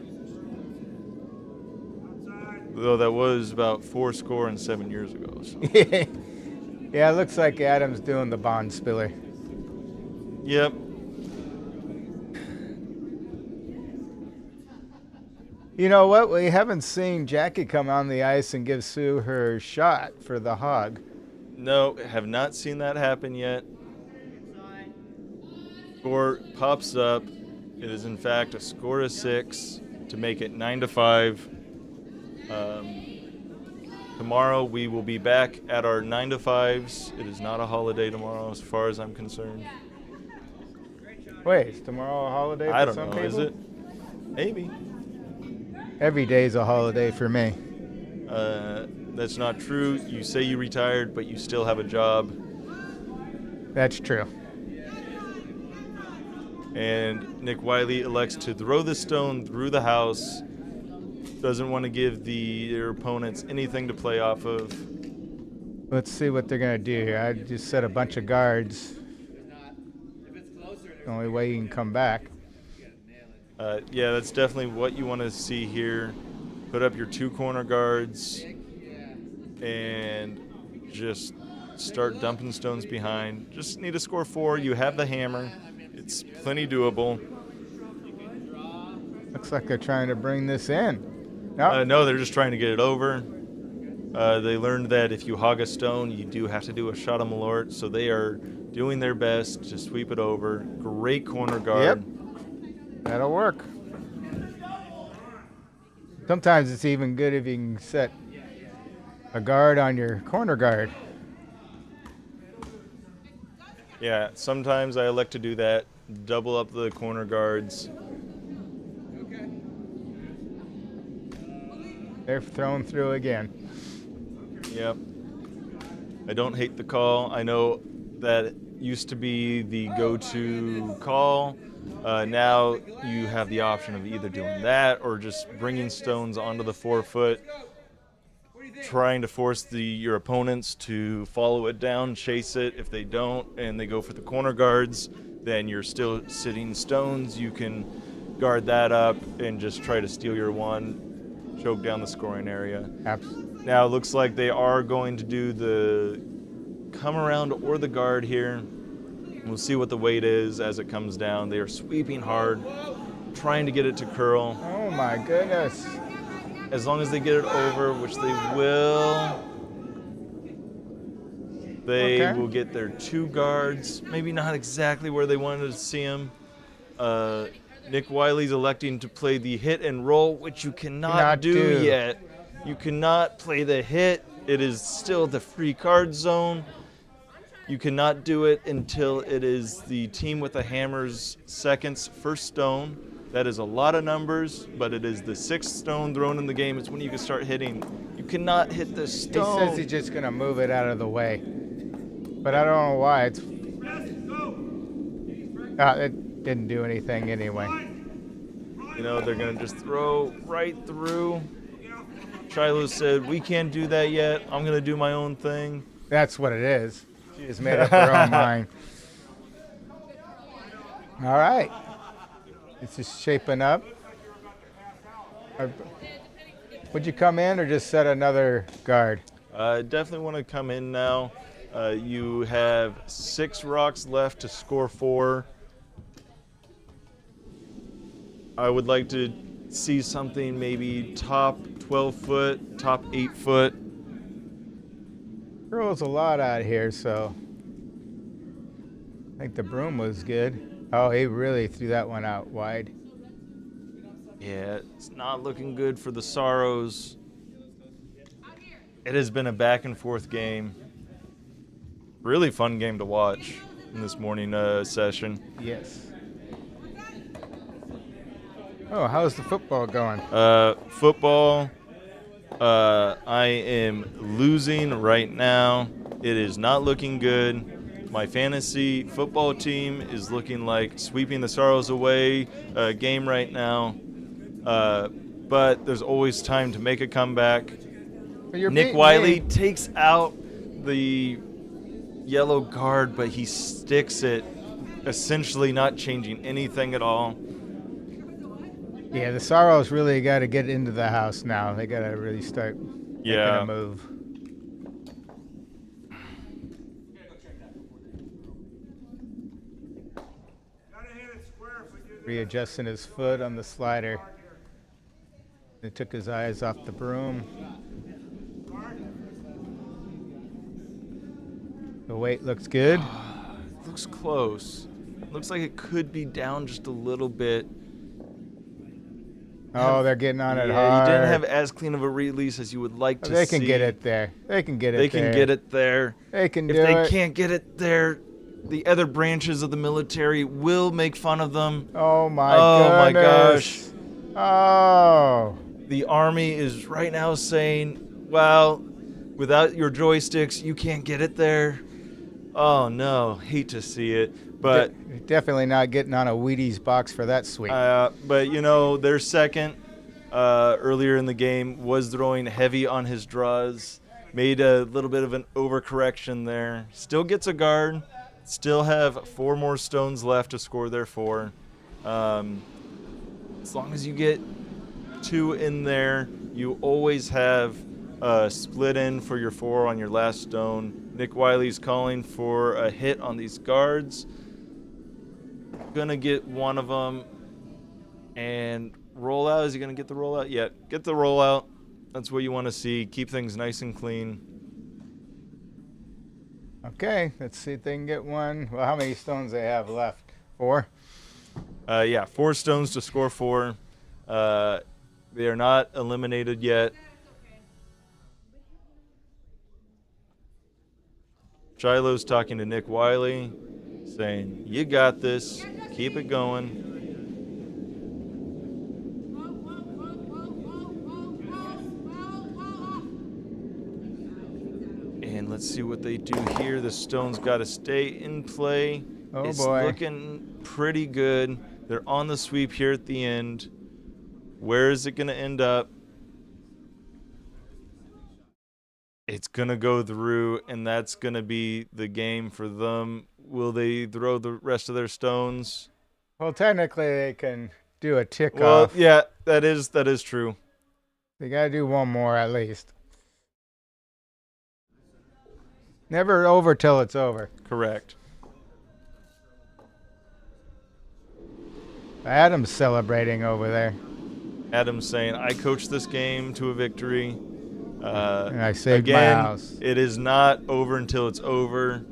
Though that was about 4 score and 7 years ago. So. Yeah, it looks like Adam's doing the bond spiller. Yep. You know what? We haven't seen Jackie come on the ice and give Sue her shot for the hog. No, have not seen that happen yet. Score pops up. It is in fact a score of 6 to make it 9-5. Tomorrow we will be back at our 9-5s. It is not a holiday tomorrow, as far as I'm concerned. Wait, is tomorrow a holiday for I don't some know. people? Is it? Maybe. Every day's a holiday for me. That's not true. You say you retired, but you still have a job. That's true. And Nick Wiley elects to throw the stone through the house. Doesn't want to give their opponents anything to play off of. Let's see what they're going to do here. I just set a bunch of guards. The only way you can come back. Yeah, that's definitely what you want to see here. Put up your 2 corner guards and just start dumping stones behind. Just need to score 4. You have the hammer. It's plenty doable. Looks like they're trying to bring this in. No, they're just trying to get it over. They learned that if you hog a stone, you do have to do a shot of Malort, so they are doing their best to sweep it over. Great corner guard. Yep. That'll work. Sometimes it's even good if you can set a guard on your corner guard. Yeah, sometimes I elect to do that. Double up the corner guards. They're thrown through again. Yep. I don't hate the call. I know that used to be the go-to call. Now you have the option of either doing that or just bringing stones onto the 4-foot, trying to force your opponents to follow it down, chase it. If they don't and they go for the corner guards, then you're still sitting stones. You can guard that up and just try to steal your 1, choke down the scoring area. Absolutely. Now it looks like they are going to do the come around or the guard here. We'll see what the weight is as it comes down. They are sweeping hard, trying to get it to curl. Oh my goodness. As long as they get it over, which they will, they will get their 2 guards. Maybe not exactly where they wanted to see them. Nick Wiley's electing to play the hit and roll, which you cannot do yet. You cannot play the hit. It is still the free card zone. You cannot do it until it is the team with the hammer's second's first stone. That is a lot of numbers, but it is the 6th stone thrown in the game. It's when you can start hitting. You cannot hit the stone. He says he's just going to move it out of the way. But I don't know why. It didn't do anything anyway. You know, they're going to just throw right through. Shiloh said, we can't do that yet. I'm going to do my own thing. That's what it is. She just made up her own mind. All right. It's just shaping up. Would you come in or just set another guard? Definitely want to come in now. You have 6 rocks left to score 4. I would like to see something maybe top 12 foot, top 8 foot. Rolls a lot out here, so I think the broom was good. Oh, he really threw that one out wide. Yeah, it's not looking good for the Sorrows. It has been a back and forth game. Really fun game to watch in this morning session. Yes. Oh, how's the football going? Football, I am losing right now. It is not looking good. My fantasy football team is looking like sweeping the Sorrows away game right now. But there's always time to make a comeback. Nick Wiley takes out the yellow guard, but he sticks it, essentially not changing anything at all. Yeah, the Sorrows really got to get into the house now. They got to really start making a move. Readjusting his foot on the slider. He took his eyes off the broom. The weight looks good. Looks close. Looks like it could be down just a little bit. Oh, they're getting on it Yeah, hard. you didn't have as clean of a release as you would like to see. They can get it there. They can get it there. They can get it there. They can do it. it. If they can't get it there, the other branches of the military will make fun of them. Oh my goodness. My gosh. Oh. The Army is right now saying, well, without your joysticks, you can't get it there. Oh, no. Hate to see it. But definitely not getting on a Wheaties box for that sweep. But, you know, their second earlier in the game was throwing heavy on his draws. Made a little bit of an overcorrection there. Still gets a guard. Still have 4 more stones left to score their 4. As long as you get 2 in there, you always have split in for your 4 on your last stone. Nick Wiley's calling for a hit on these guards. Gonna get one of them. And roll out. Is he gonna get the rollout? Yeah, get the rollout. That's what you want to see. Keep things nice and clean. Okay, let's see if they can get one. Well, how many stones they have left? 4? Yeah, 4 stones to score 4. They are not eliminated yet. Shiloh's talking to Nick Wiley, saying, you got this. Keep it going. And let's see what they do here. The stone's got to stay in play. Oh, it's boy. looking pretty good. They're on the sweep here at the end. Where is it going to end up? It's going to go through, and that's going to be the game for them. Will they throw the rest of their stones? Well, technically, they can do a tick Well, off. yeah, that is true. They got to do one more at least. Never over till it's over. Correct. Adam's celebrating over there. Adam's saying, I coached this game to a victory. And I saved again, my house. It is not over until it's over.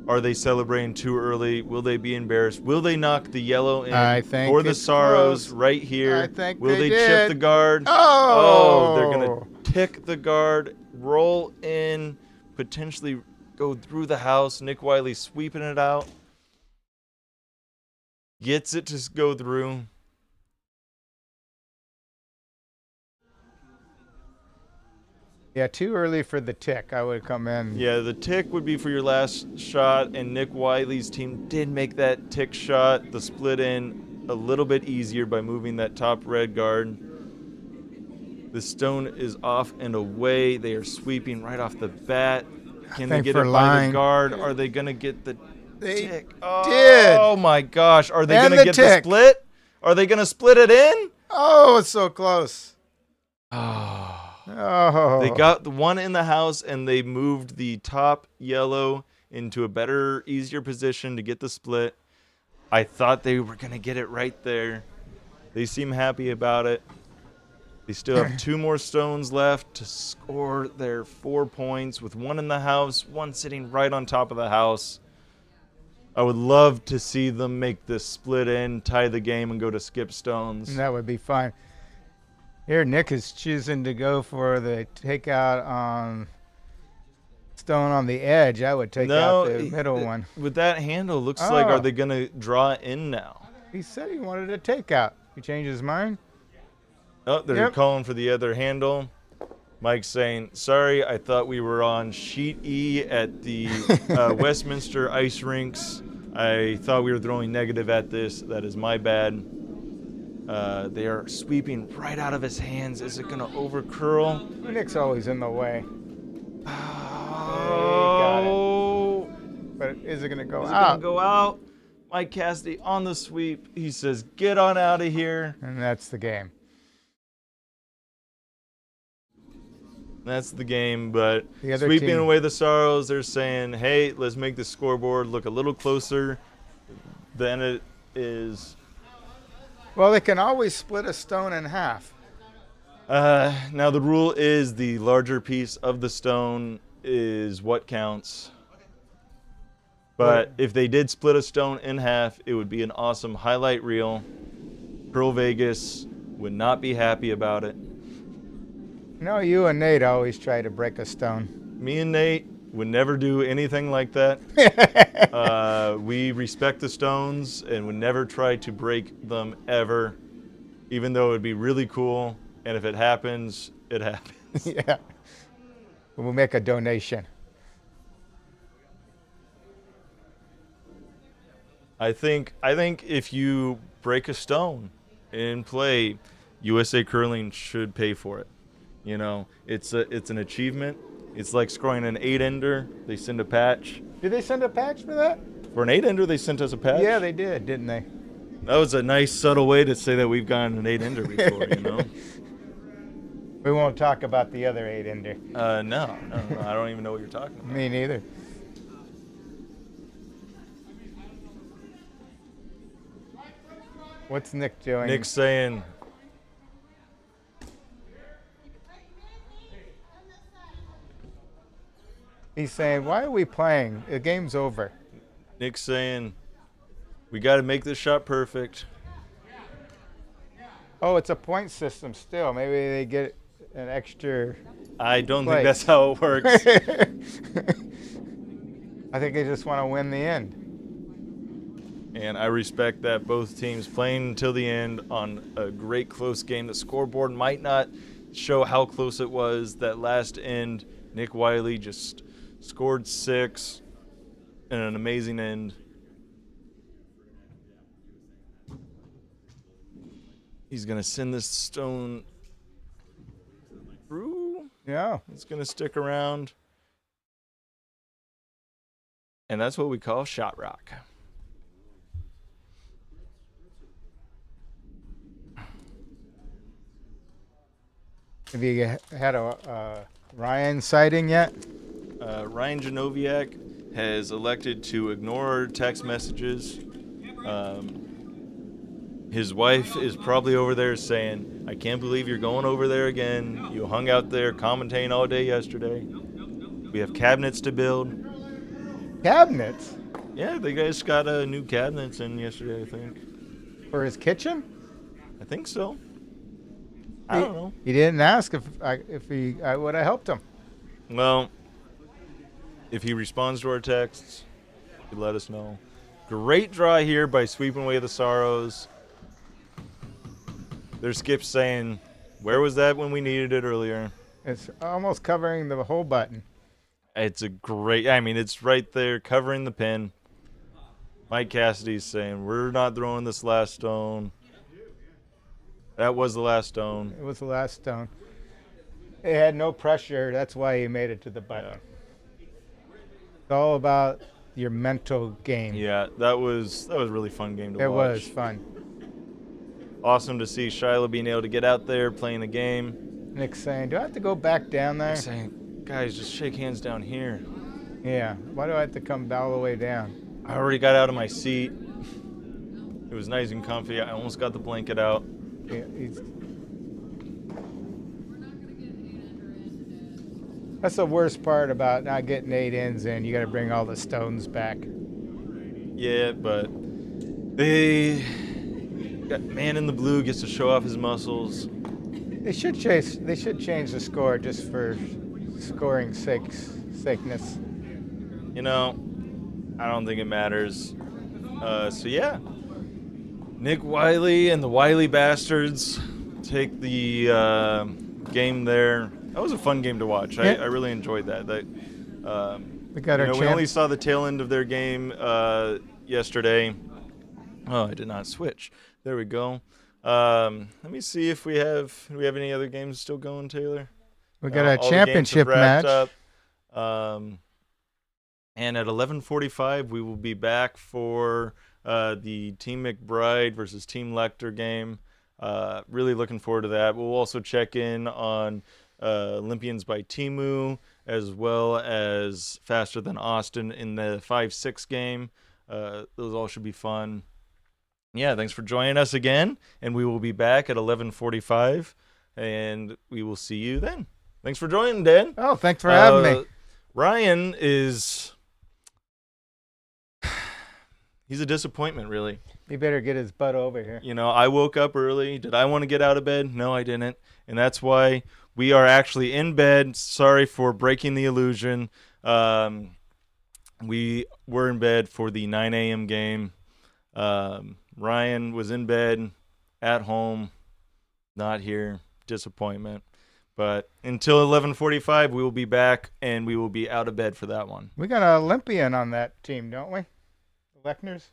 Are they celebrating too early? Will they be embarrassed? Will they knock the yellow in I think for the it's Sorrows close. right here? I think Will they chip did. the guard? Oh! They're going to tick the guard, roll in, potentially go through the house. Nick Wiley sweeping it out. Gets it to go through. Yeah, too early for the tick. I would come in. Yeah, the tick would be for your last shot, and Nick Wiley's team did make that tick shot, the split in, a little bit easier by moving that top red guard. The stone is off and away. They are sweeping right off the bat. Can they think get for it by line. the guard? Are they going to get the They tick? did. Oh my gosh. Are they And going to the get the tick. split? Are they going to split it in? Oh, it's so close. Oh. Oh. They got the one in the house, and they moved the top yellow into a better, easier position to get the split. I thought they were going to get it right there. They seem happy about it. They still have 2 more stones left to score their 4 points, with one in the house, one sitting right on top of the house. I would love to see them make this split in, tie the game, and go to skip stones. That would be fine. Here, Nick is choosing to go for the takeout on stone on the edge. I would take out the middle one. With that handle, looks like, Oh. are they going to draw in now? He said he wanted a takeout. He changed his mind. Oh, they're Yep. calling for the other handle. Mike's saying, sorry, I thought we were on sheet E at the Westminster ice rinks. I thought we were throwing negative at this. That is my bad. They are sweeping right out of his hands. Is it going to overcurl? Nick's always in the way. Oh. But is it going to go Is it going out? to go out? Mike Cassidy on the sweep. He says, get on out of here. And that's the game. That's the game, but The other sweeping team- away the Sorrows, they're saying, hey, let's make the scoreboard look a little closer than it is. Well, they can always split a stone in half. Now, the rule is the larger piece of the stone is what counts. But if they did split a stone in half, it would be an awesome highlight reel. CurlVegas would not be happy about it. No, you and Nate always try to break a stone. Me and Nate would never do anything like that. We respect the stones and would never try to break them ever, even though it would be really cool. And if it happens, it happens. Yeah. We'll make a donation. I think if you break a stone in play, USA Curling should pay for it. You know, it's an achievement. It's like scoring an 8-ender. They send a patch. Did they send a patch for that? For an 8-ender, they sent us a patch. Yeah, they did, didn't they? That was a nice, subtle way to say that we've gotten an 8-ender before, you know? We won't talk about the other 8-ender. No, I don't even know what you're talking about. Me neither. What's Nick doing? Nick's saying, He's saying, why are we playing? The game's over. Nick's saying, we got to make this shot perfect. Oh, it's a point system still. Maybe they get an extra. I don't Play. think that's how it works. I think they just want to win the end. And I respect that both teams playing until the end on a great close game. The scoreboard might not show how close it was. That last end, Nick Wiley just scored 6 in an amazing end. He's going to send this stone through. Yeah. It's going to stick around. And that's what we call shot rock. Have you had a Ryan sighting yet? Ryan Genoviak has elected to ignore text messages. His wife is probably over there saying, I can't believe you're going over there again. You hung out there commentating all day yesterday. We have cabinets to build. Cabinets Yeah, the guys got new cabinets in yesterday, I think. for his kitchen? I think so. I don't know. He didn't ask if I would have helped him. Well, if he responds to our texts, he'd let us know. Great draw here by SweepingAwaytheSorrows. There's Skip saying, where was that when we needed it earlier? It's almost covering the whole button. It's a great, it's right there covering the pin. Mike Cassidy's saying, we're not throwing this last stone. That was the last stone. It was the last stone. It had no pressure. That's why he made it to the button. Yeah. It's all about your mental game. Yeah, that was a really fun game to watch. It was fun. Awesome to see Shiloh being able to get out there, playing the game. Nick's saying, do I have to go back down there? Saying, guys, just shake hands down here. Yeah. Why do I have to come all the way down? I already got out of my seat. It was nice and comfy. I almost got the blanket out. Yeah, that's the worst part about not getting 8 ends in. You got to bring all the stones back. Yeah, but man in the blue gets to show off his muscles. They should change the score just for scoring sakeness. I don't think it matters. So yeah, Nick Wiley and the Wiley Bastards take the game there. That was a fun game to watch. Yeah. I really enjoyed that. We got our we only saw the tail end of their game yesterday. Oh, I did not switch. There we go. Let me see if do we have any other games still going, Taylor? We got All a the games championship have wrapped match. up. And at 11:45, we will be back for the Team McBride versus Team Lecter game. Really looking forward to that. We'll also check in on Olympians by Timu, as well as Faster Than Austin in the 5-6 game. Those all should be fun. Yeah, thanks for joining us again, and we will be back at 11:45, and we will see you then. Thanks for joining, Dan. Oh, thanks for having me. Ryan is... He's a disappointment, really. He better get his butt over here. I woke up early. Did I want to get out of bed? No, I didn't. And that's why we are actually in bed. Sorry for breaking the illusion. We were in bed for the 9 a.m. game. Ryan was in bed, at home, not here. Disappointment. But until 11:45, we will be back, and we will be out of bed for that one. We got an Olympian on that team, don't we? The Lechners?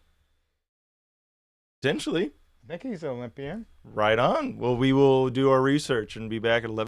Potentially. I think he's an Olympian. Right on. Well, we will do our research and be back at 11.